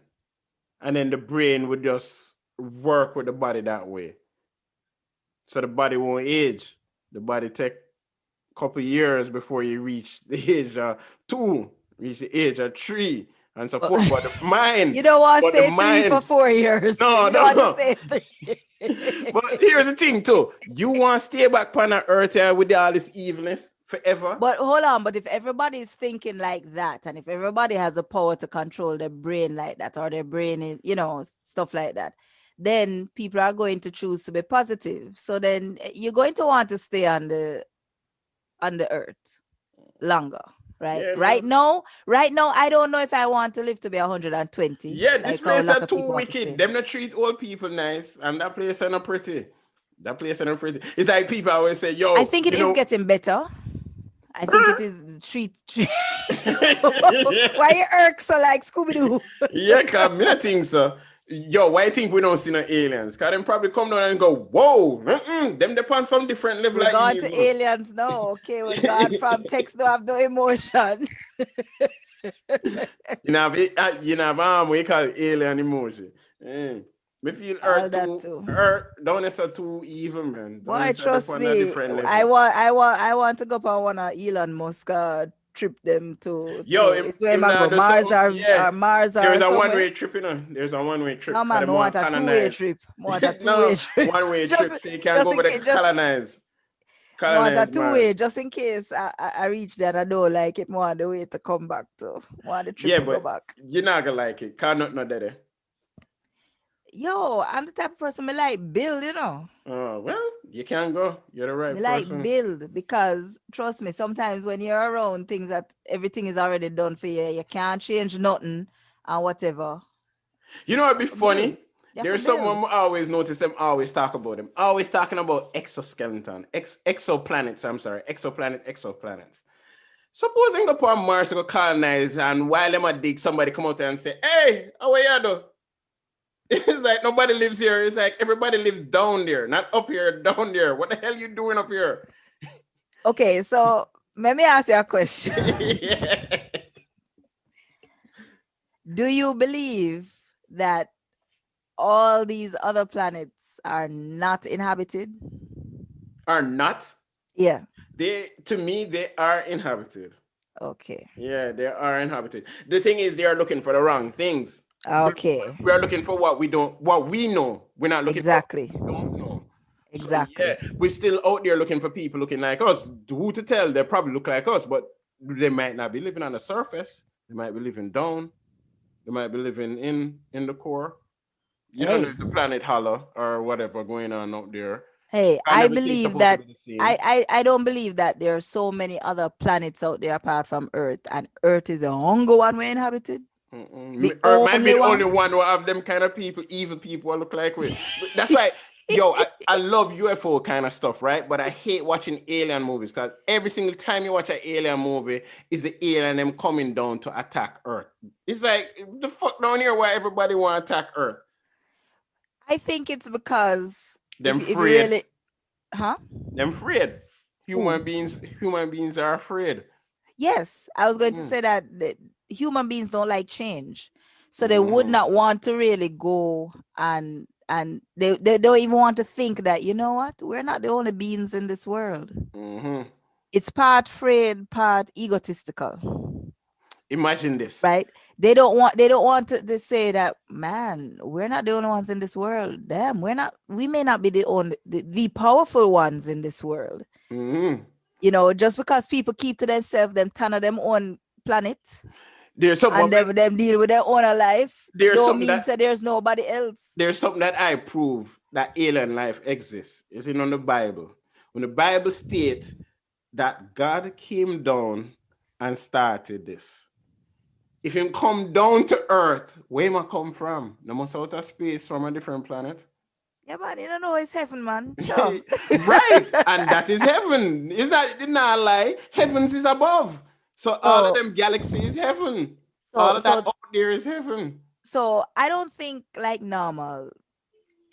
And then the brain would just work with the body that way. So the body won't age. The body take a couple years before you reach the age of two, reach the age of three, and so But forth. you don't want to But the stay three for mind, 4 years. no, You don't want to no. stay But three. here's the thing too. You want to stay back on the earth with all this evilness forever? But hold on, but if everybody is thinking like that, and if everybody has the power to control their brain like that, or their brain is, stuff like that, then people are going to choose to be positive. So then you're going to want to stay on the earth longer, right? Yeah, man. Right now, I don't know if I want to live to be 120, Yeah, this like how a place are lot of too people want to wicked. stay. Them not treat old people nice, and that place are not pretty. That place are not pretty. It's like people always say, I "Yo, think it is getting better. I think it is treat. Why you irk so like Scooby Doo? yeah, cause me not think so. Yo, why you think we don't see no aliens? Cause them probably come down and go, whoa, them depend some different level We're of going to evil. aliens now. Okay, well, God from text don't have no emotion. We call it alien emoji. Me feel All Earth that too, too. Earth don't necessarily too evil, man. Don't Boy, necessarily trust upon a me. different level. I want to go up on one of Elon Musk trip them Yo, it's where him man now go do something. Yeah, Mars there's or a somewhere. one-way trip, There's a one-way No trip. Cause man, them I want want a two-way colonize. trip. I want a two-way No, trip. one-way just trip, so you can just go in over there case, just colonize. Want a Colonize two-way Mars. just in case I reach that I don't like it. Want the way to come back to. Want the trip Yeah, to go but back. you're not gonna like it. Cannot not that. Yo, I'm the type of person me like build, you know. Oh well, you can go. You're the Me right like person. build because trust me, sometimes when you're around things that everything is already done for you, you can't change nothing and whatever. You know what'd You be have to build. funny? You have to There's something build. I always notice them always talk about them. Always talking about exoskeleton, exoplanets. I'm sorry, exoplanets. Suppose they go upon Mars to go colonize, and while them a dig, somebody come out there and say, "Hey, how are you do?" It's like nobody lives here. It's like everybody lives down there, not up here, down there. What the hell you doing up here? Okay, so let me ask you a question. Yeah. Do you believe that all these other planets are not inhabited? Are not. Yeah. They to me they are inhabited. Okay. Yeah, they are inhabited. The thing is, they are looking for the wrong things. We, Okay. we are looking for what we know. We're not looking for what Exactly. we don't know. So yeah, Exactly. we're still out there looking for people looking like us. Who to tell? They probably look like us, but they might not be living on the surface. They might be living down. They might be living in the core. You don't know Hey, if the planet hollow or whatever going on out there. hey, And I everything's believe supposed to that be the same. I don't believe that there are so many other planets out there apart from Earth, and Earth is the only one we inhabited. The Earth might be only the only one. one who have them kind of people, evil people who look like we. But that's why, yo, I love UFO kind of stuff, right? But I hate watching alien movies because every single time you watch an alien movie, is the alien them coming down to attack Earth. It's like the fuck down here why everybody want to attack Earth. I think it's because Them if you afraid. really, huh? Them afraid. Who? Human beings are afraid. Yes, I was going to Mm, say that human beings don't like change, so they would mhm, not want to really go and they don't even want to think that, you know what, we're not the only beings in this world. mhm. It's part afraid, part egotistical, Imagine this. right? They don't want to say that, man, we're not the only ones in this world. Damn, we may not be the only the powerful ones in this world. Mhm. You know, just because people keep to themselves, them ton of them own planet There's something. and them deal with their own life, There's don't something mean that that there's nobody else. there's something that I prove that alien life exists. It's in on the Bible. When the Bible states that God came down and started this. If him come down to earth, where him a come from? No must out of space from a different planet. Yeah, man, you don't know it's heaven, man. Sure. Right. And that is heaven. Is that did not lie? Heavens is above. So all of so them galaxies heaven. All so of that so out there is heaven. so I don't think like normal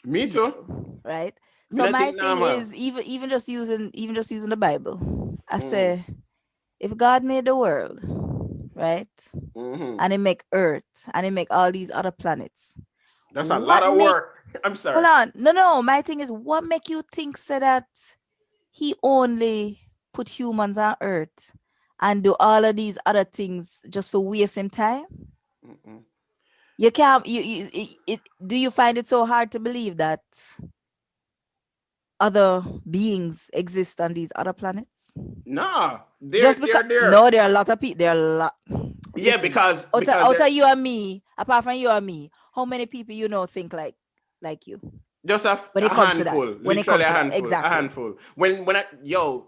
Me too. people, right? Me So not my think thing normal. is, even just using the Bible, I Mm, say, if God made the world, right, mhm. and he make Earth and he make all these other planets, That's a lot what of make work. I'm hold sorry. on, no, my thing is, what make you think so that he only put humans on Earth and do all of these other things just for wasting time? Mm-mm. You can't. Do you find it so hard to believe that other beings exist on these other planets? Nah, Just because they're there. no, there are a lot of people. There are a lot. Yeah, Listen, because out they're of you and me, apart from you and me, how many people you know think like you? just When it a comes to that, handful, when it literally comes a to that, handful, a exactly. handful. When I yo,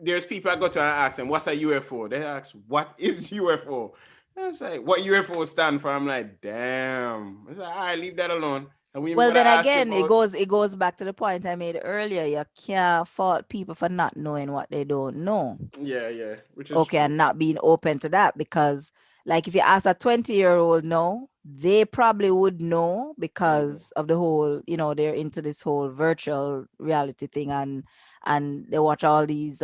there's people I go to and ask them, what's a UFO? They ask, what is UFO? I was like, what UFO stand for? I'm like, damn. I was like, all right, leave that alone. And we Well, want to then ask you again, about, it goes back to the point I made earlier. You can't fault people for not knowing what they don't know. yeah, yeah, which is Okay, true. and not being open to that, because like if you ask a 20-year-old no, they probably would know Mhm. because of the whole, they're into this whole virtual reality thing, and they watch all these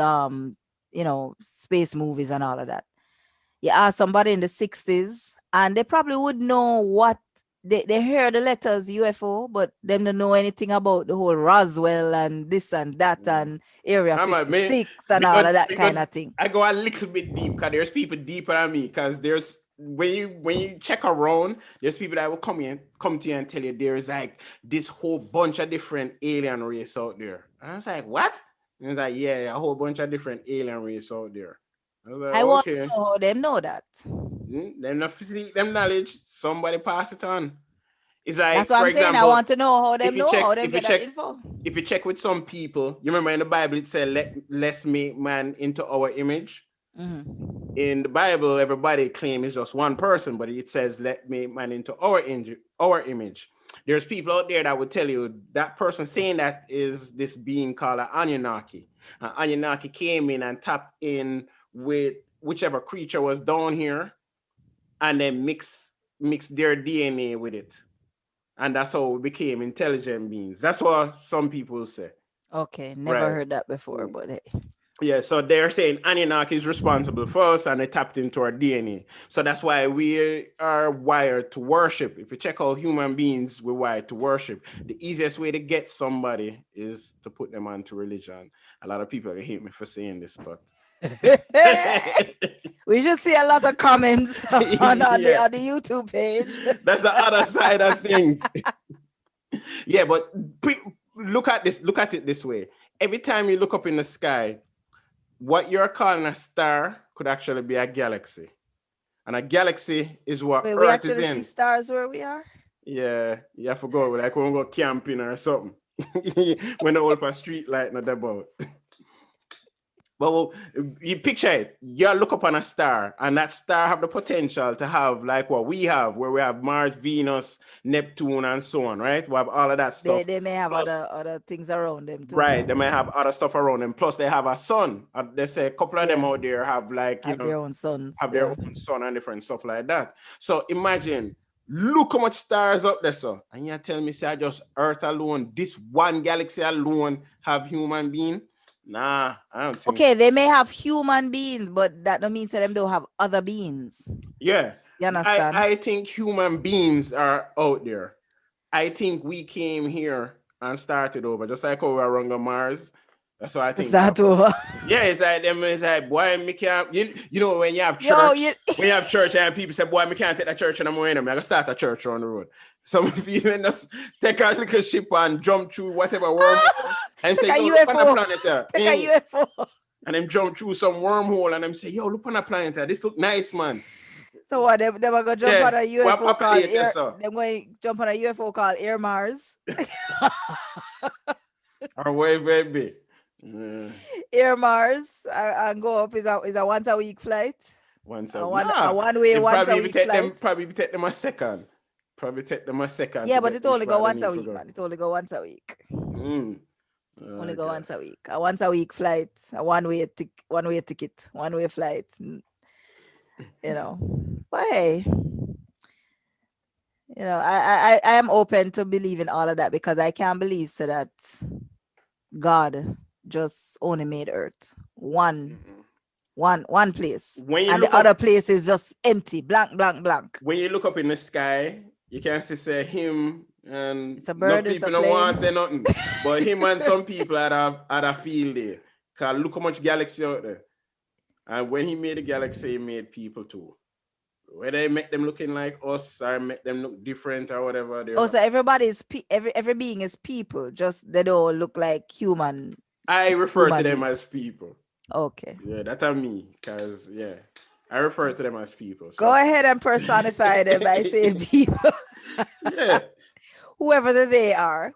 space movies and all of that. You ask somebody in the 60s and they probably would know what they hear the letters UFO, but them don't know anything about the whole Roswell and this and that Mhm. and Area I'm a man, 56 and all of that because kind of thing. I go a little bit deep because there's people deeper than me. Because there's when you check around, there's people that will come to you and tell you there's like this whole bunch of different alien race out there. And I was like, what? And it's like, yeah, a whole bunch of different alien race out there. I was like, I want to okay. know how them know that. Them not seek them knowledge. Somebody pass it on. It's That's like, what for I'm saying. I example, want to know how if them you know, check, how them if you get that check, info. if you check with some people, you remember in the Bible it said, let's make man into our image. Mm-hmm. In the Bible, everybody claim it's just one person, but it says, let me man into our image. There's people out there that would tell you that person saying that is this being called an Anunnaki. An Anunnaki came in and tapped in with whichever creature was down here and then mix their DNA with it. And that's how we became intelligent beings. That's what some people say. Okay, never Right. heard that before, Mm. but hey. Yeah, so they're saying Anunnaki is responsible for us and they tapped into our DNA. So that's why we are wired to worship. If you check out human beings, we're wired to worship. The easiest way to get somebody is to put them onto religion. A lot of people hate me for saying this, but We should see a lot of comments on the yeah, on the YouTube page. that's the other side of things. Yeah, but look at it this way. Every time you look up in the sky, what you're calling a star could actually be a galaxy. And a galaxy is what Wait, we Earth is actually see in. stars where we are? Yeah, you have to go like when we go camping or something. When the old street light not about. But you picture it, you look up on a star, and that star have the potential to have like what we have, where we have Mars, Venus, Neptune, and so on, right? We have all of that They stuff. they may have Plus, other things around them right, they too. might have other stuff around them. Plus, they have a sun. They say a couple of them Yeah, out there have like, have their own sons. have their Yeah. own sun and different stuff like that. So imagine, look how much stars up there, so. And you tell me, say, I just Earth alone, this one galaxy alone have human being? Nah, I don't think so. Okay, they may have human beings, but that don't mean that them don't have other beings. Yeah, You I, understand? I think human beings are out there. I think we came here and started over, just like how we're around Mars. That's what I Is think that happened. over? Yeah, it's like them. It's like, boy, me can't. You know when you have Yo, church, you when you have church and people say, boy, me can't take that church and I'm going. I'm gonna start a church on the road. Some people just take a little ship and jump through whatever wormhole and take say, a yo, look on the UFO. planet here. Take a UFO. And them jump through some wormhole and them say, yo, look on the planet here. This look nice, man. So what? They are gonna jump Yeah, on a what UFO called populate Air. so? They're going to jump on a UFO called Air Mars. Or wherever it be. Yeah. Air Mars and go up is a once a week flight. Once A a a nah, one way it once a week flight. probably take them a second. Probably take them a second Yeah, to but get it which only go far they once a need to week, go. man. It only go once a week. Mm. Only go Okay. once a week. A once a week flight, a one way ticket, one way flight. You know. But hey, I am open to believing all of that because I can't believe so that God just only made Earth Mm-mm. one place, When you and the look other up place is just empty, blank, blank, blank. when you look up in the sky, you can see say him and It's a no bird, it's a people don't want to say plane. nothing. But him and some people had a field there. Cause look how much galaxy out there. And when he made the galaxy, he made people too. Whether he make them looking like us or make them look different or whatever, Oh, there's so everybody is every being is people, just they don't look like I refer to human them beings. as people. Okay. Yeah, that are me. Cause yeah, I refer to them as people. Go So ahead and personify them by saying people. yeah. Whoever they are.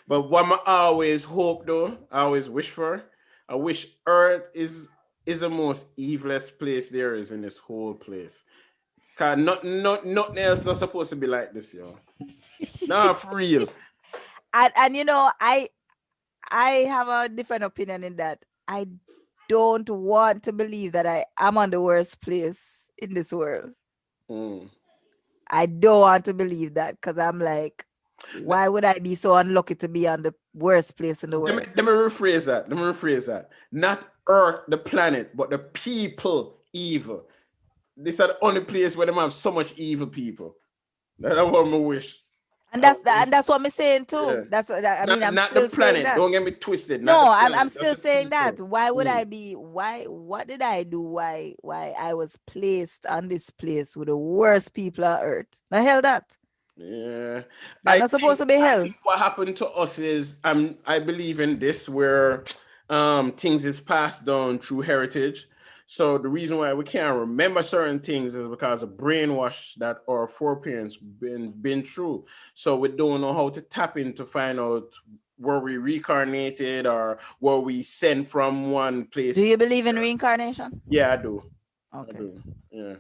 But what I always hope though, I always wish for, I wish Earth is the most evilest place there is in this whole place. Cause nothing else not supposed to be like this, yo. Nah, for real. And I have a different opinion in that. I don't want to believe that I am on the worst place in this world. Mm. I don't want to believe that because I'm like, why would I be so unlucky to be on the worst place in the world? Let me rephrase that. Let me rephrase that. Not Earth, the planet, but the people evil. This is the only place where they have so much evil people. That's what I wish. And I and wish. that's what I'm saying too. Yeah. That's what I mean. I'm Not the still saying planet. that. Don't get me twisted. Not the No, I'm planet. Just still the saying that. people. Why would Mm. I be? Why? What did I do? Why I was placed on this place with the worst people on earth? The hell that. Yeah, That not supposed to be I hell. think what happened to us is I believe in this where things is passed down through heritage. So the reason why we can't remember certain things is because of brainwash that our foreparents been through. So we don't know how to tap in to find out were we reincarnated or were we sent from one Do place. you believe in reincarnation? Yeah, I do. I Okay. do. Yeah.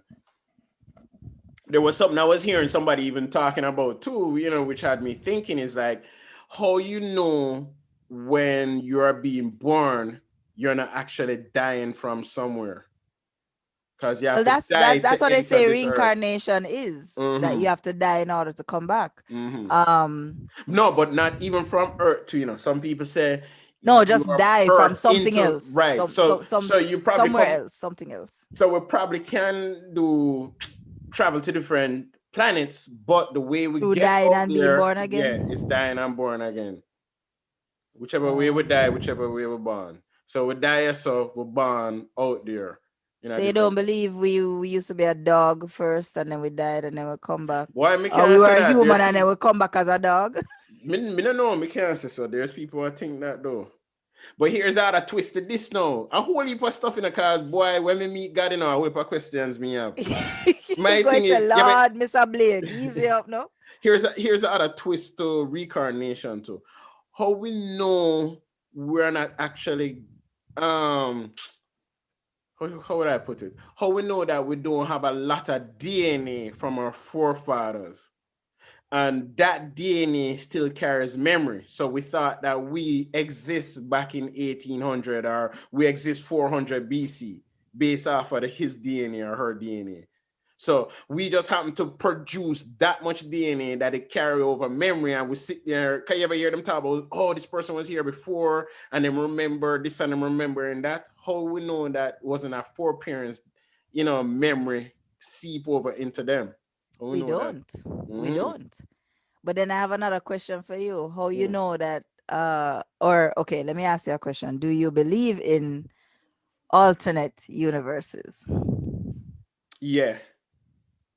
There was something I was hearing somebody even talking about too, which had me thinking is like how you know when you're being born, you're not actually dying from somewhere. Because you Well, have to die that's to what they enter say this earth. reincarnation is, that Mm-hmm. you have to die in order to come back. Mm-hmm. Um, No, but not even from earth to, some people say no, you just are die from birthed something into else. right. So you probably Somewhere come else, something else. so we probably can do travel to different planets, but the way we Through get dying out and being there, born yeah, it's again. dying and born again. Whichever way we die, Um, whichever way we're born. So we die so we're born out there in a so you don't different. believe we used to be a dog first and then we died and then we come back? Why me Or we can't were say a that? human There's and then people we come back as a dog? me don't know, me can't say so. There's people who think that though. But here's how I twisted this now. A whole heap of stuff in the cars, boy. When me meet God, a whole heap of questions me have. You My go and thing say, is, yeah, but Lord, Mr. Blake, easy up, no? here's the other twist to reincarnation too. How we know we're not actually um how would I put it? How we know that we don't have a lot of DNA from our forefathers, and that DNA still carries memory. So we thought that we exist back in 1800 or we exist 400 BC based off of his DNA or her DNA. So we just happen to produce that much DNA that it carry over memory, and we sit there. Can you ever hear them talk about, oh, this person was here before, and then remember this and then remembering that? How we know that wasn't our foreparents, memory seep over into them? How we We know that? don't. We Mm-hmm. don't. But then I have another question for you. How you Mm. know that or okay, let me ask you a question. Do you believe in alternate universes? Yeah.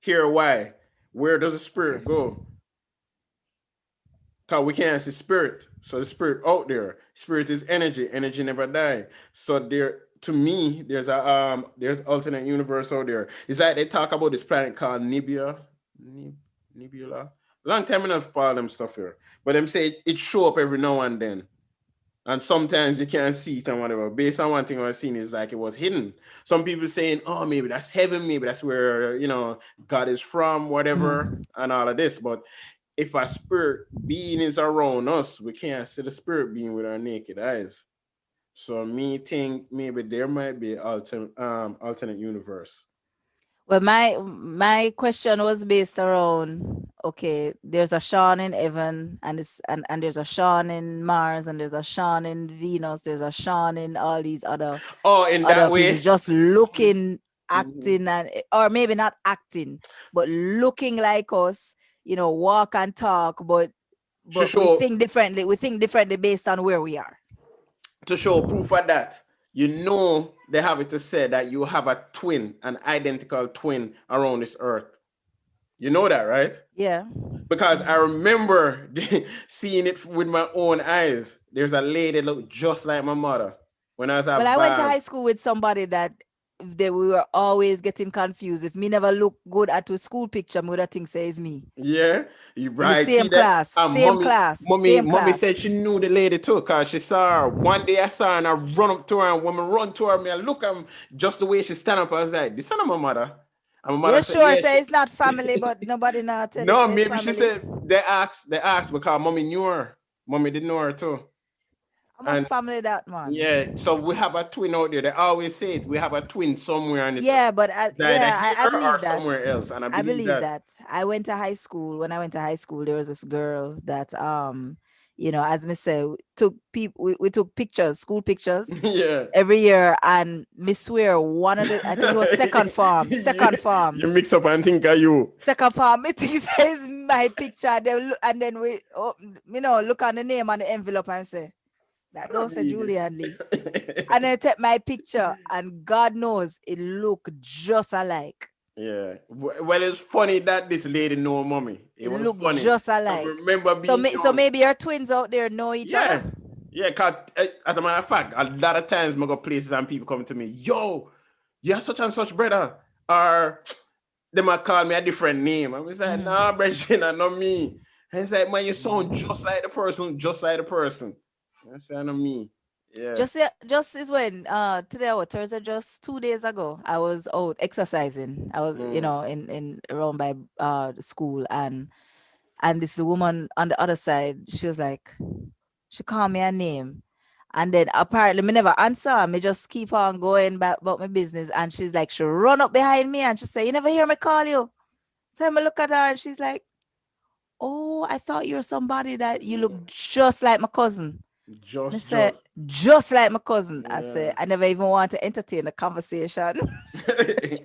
Here why? Where does the Okay. spirit go? Cause we can't see spirit. So the spirit out there. Spirit is energy. Energy never die. So there to me, there's alternate universe out there. It's like they talk about this planet called Nebula. Long time I not follow them stuff here. But them say it show up every now and then. And sometimes you can't see it and whatever. Based on one thing I've seen is like it was hidden. Some people saying, oh, maybe that's heaven, maybe that's where, God is from, whatever, Mm. and all of this. But if a spirit being is around us, we can't see the spirit being with our naked eyes. So me think maybe there might be alternate universe. Well, my question was based around, okay, there's a Sean in heaven and there's a Sean in Mars and there's a Sean in Venus, there's a Sean in all these Oh, in that other way. places, just looking, Mhm. acting, and or maybe not acting, but looking like us, walk and talk, To but we show think differently. We think differently based on where we are. to show proof of that, they have it to say that you have a twin, an identical twin around this earth. You know that, right? Yeah. Because I Mhm. remember seeing it with my own eyes. There's a lady look just like my mother when I was Well, at I went to Baz. high school with somebody that we were always getting confused. If me never look good at a school picture, me would have think say it's me. Yeah, you In the right. See same that? class, same Mommy, class, mommy, same mommy class. said she knew the lady too, cause she saw her. One day I saw her and I run up to her, and when I run to her, me I look at just the way she stand up. I was like, "This is not my mother." And my mother You said, sure "Yeah, say she." it's not family, but nobody now tell you No, say it's maybe she family. said they asked because mommy knew her. Mommy didn't know her too. How much And family that yeah, man? so we have a twin out there. They always say it. We have a twin somewhere on this earth. Yeah, but It's either yeah, I here or believe that. somewhere else. And I I believe believe that. that. I went to high school. When I went to high school, there was this girl that as me say, we took pictures, school pictures Yeah. every year, and me swear one of the, I think it was You mix up and think of you. second farm. It says my picture. And then we, look on the name on the envelope and say that I don't don't say believe Julian Lee. And it. I take my picture, and God knows it look just alike. Yeah. Well, it's funny that this lady know mommy. It It was look funny. just I alike. remember being So young. maybe your twins out there know each other. Yeah. Yeah, cause as a matter of fact, a lot of times I go places and people come to me, yo, you're such and such brother. Or they might call me a different name. I was like, Mhm. nah, Bridget, not me. And it's like, man, you sound just like the person, just like the person. I said, not me. Yeah. Just is when today or Thursday, just 2 days ago, I was out exercising. I was, Mm. in around by the school, and this woman on the other side, she was like, she called me a name. And then apparently me never answer. Me just keep on going back about my business. And she's like, she run up behind me and she say, you never hear me call you. So I look at her and she's like, oh, I thought you were somebody that you look just like my cousin. I said, Just. just like my cousin. I said, Yeah. I never even want to entertain the conversation because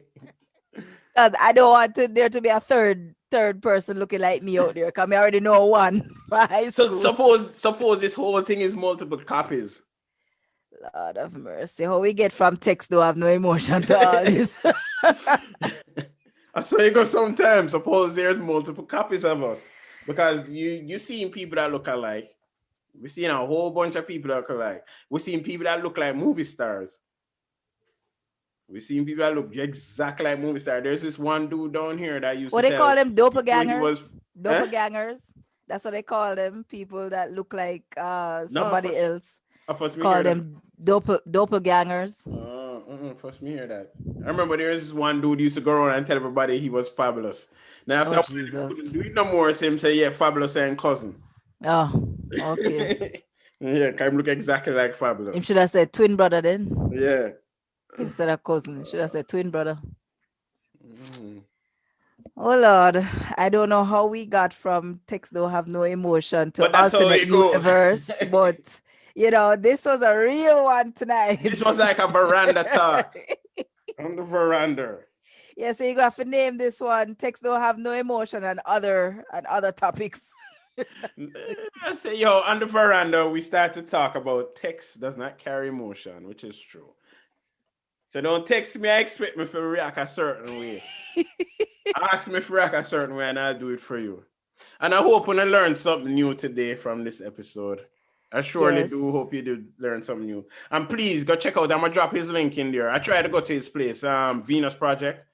I don't want there to be a third person looking like me out there because I already know one from high So school. suppose this whole thing is multiple copies. Lord of mercy. How we get from text do have no emotion to all this. I saw you go sometimes. Suppose there's multiple copies of us. Because you seeing people that look alike. We're seeing a whole bunch of people that look alike. We're seeing people that look like movie stars. We're seeing people that look exactly like movie stars. There's this one dude down here that used What to they tell call them? people he was Doppelgangers? eh? Doppelgangers? That's what they call them. People that look like No, somebody else. first me Call hear that. them doppelgangers. First me hear that. I remember there was this one dude used to go around and tell everybody he was fabulous. Now after Oh, a while, he couldn't Jesus. do it no more. So him say, yeah, fabulous and cousin. Oh, okay. Yeah, can look exactly like Him fabulous. should have said twin brother then Yeah. instead of cousin. Should have said twin brother. Mm. Oh Lord, I don't know how we got from text don't have no emotion to But that's how alternate it go. universe, but this was a real one This tonight. was like a veranda talk on the veranda. Yeah, so you got to name this one. Text don't have no emotion and other topics. I say, yo, on the veranda, we start to talk about text does not carry emotion, which is true. So don't text me, I expect me to react a certain way. Ask me to react a certain way and I'll do it for you. And I hope when I learned something new today from this episode. I surely do Yes. hope you did learn something new. And please go check out. I'm gonna drop his link in there. I tried to go to his place, Venus Project.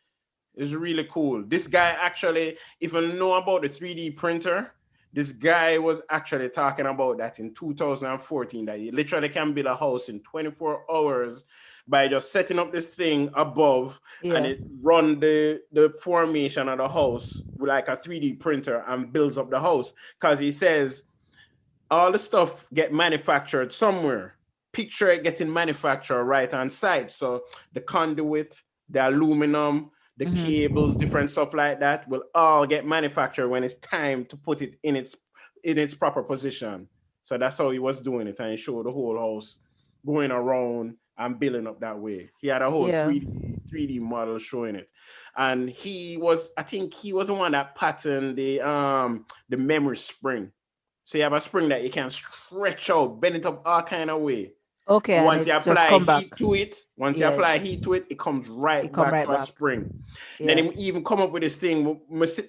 It's really cool. This guy actually, if you know about the 3D printer, this guy was actually talking about that in 2014, that you literally can build a house in 24 hours by just setting up this thing above and Yeah. it run the formation of the house with like a 3D printer and builds up the house. Because he says all the stuff get manufactured somewhere. Picture it getting manufactured right on site. So the conduit, the aluminum, the cables, Mm-hmm. different stuff like that will all get manufactured when it's time to put it in its proper position. So that's how he was doing it, and he showed the whole house going around and building up that way. He had a whole Yeah. 3D model showing it, and I think he was the one that patterned the memory spring. So you have a spring that you can stretch out, bend it up all kind of way. Okay, And and once it you just apply come back. heat to it, Yeah, it comes it right come back right to a back. spring. Then Yeah. he even come up with this thing.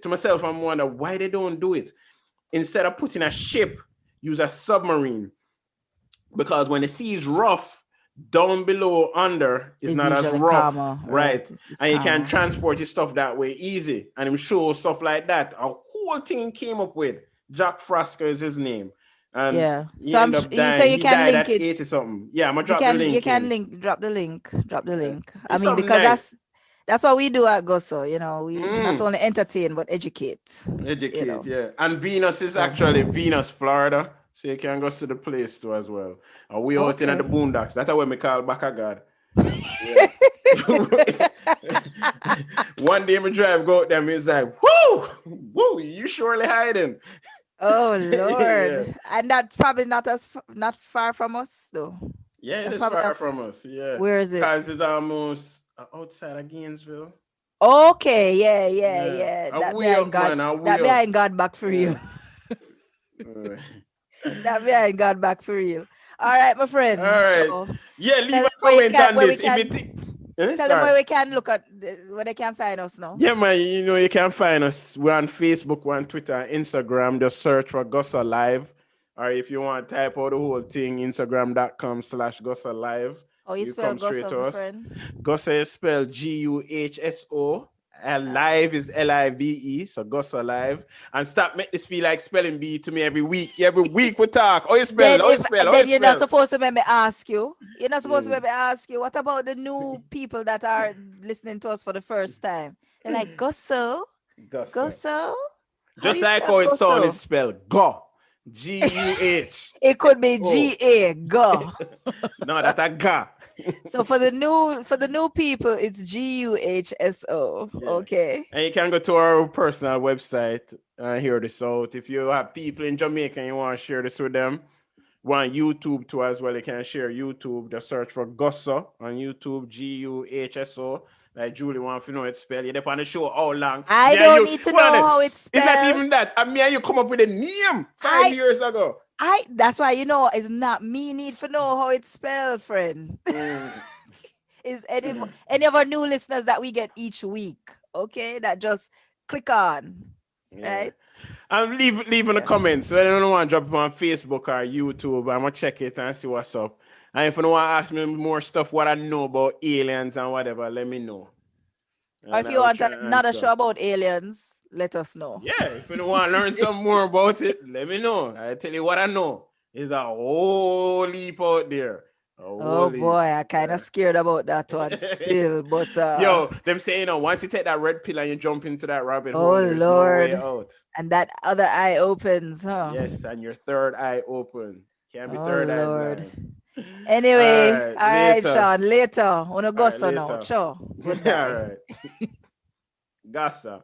To myself, I'm wonder why they don't do it. Instead of putting a ship, use a submarine. Because when the sea is rough, down below under is It's not as usually rough, calmer, right? right? It's And you can calmer. transport your stuff that way easy. And him show stuff like that. A whole thing came up with. Jack Frosker is his name. And Yeah. he So ended up you say dying. you He can died link at it. 80 something. Yeah, I'm gonna You drop the can you link can in. link drop the link. I It's mean, something because nice. that's what we do at Guhso. We not Mm, only entertain but educate. You educate, know. yeah. And Venus is So actually Venus, Florida. So you can go to the place too as well. And we out in okay. the boondocks. That's what we call back a god. Yeah. One day my drive go out there, it's like, whoo, whoo, you surely hiding. Oh Yeah. Lord. And that's probably not far from us though. Yeah, it That's is probably far not. from us. Yeah. Where is it? Cause it's almost outside of Gainesville. Okay, yeah, yeah, Yeah. yeah. A way up, man. A way That up. behind God back for Yeah. you. That behind God back for real. All right, my All friend. right. So Yeah, tell leave a them comment on where we this. If you think can. Tell them Sorry. where we can look at, where they can find us now. Yeah, man, you can find us. We're on Facebook, we're on Twitter, Instagram. Just search for Gussa Live. Or if you want to type out the whole thing, Instagram.com/Gussa Live. How you You spell come straight Guhso, to my us. friend? Gussa is spelled Guhso. And Uh, live is Live. So Gussa Live. And stop make this feel like spelling bee to me every week. Every week we talk. How you spell? then How you if spell? How you then you're not spell? supposed to make me ask you. You're not supposed to Mm. make me ask you. What about the new people that are listening to us for the first time? They're like, Guhso? Gussa. Guhso? How do Just you like spell how it sound is Guhso? spelled Go. Guh. It could be Oh. G-A, go. No, that a ga. So for the new people, it's Guhso. Yeah. Okay. And you can go to our personal website and hear this out. If you have people in Jamaica and you want to share this with them, want YouTube too as well, you can share YouTube. Just search for Gusso on YouTube, Guhso. Like Julie want to know it spell. You're on the show how long? I Me and don't you, need to well, know how it's it's not spelled. even that. And me and you come up with a name 5 I years ago. that's why it's not me need to know how it's spelled, friend. Mm. Is any of our new listeners that we get each week, okay? That just click on, Yeah. right? And leave in the Yeah. comments. So I don't want to drop it on Facebook or YouTube. I'm gonna check it and see what's up. And if you want to ask me more stuff what I know about aliens and whatever, let me know. Or And if I you will want try and another answer. show about aliens, let us know. Yeah, if you want to learn some more about it, let me know. I tell you what I know. There's a whole heap out there. A whole Oh heap. boy, I kind of scared about that one still, but Yo, them say, once you take that red pill and you jump into that rabbit hole, oh there's no way Lord, out. and that other eye opens, huh? Yes, and your third eye open. Can't be Oh third eye Lord. blind. Anyway, All right, all right, later. Sean. Later, wanna All go right, so now. later. Sure. All Goodbye. right. Gasa.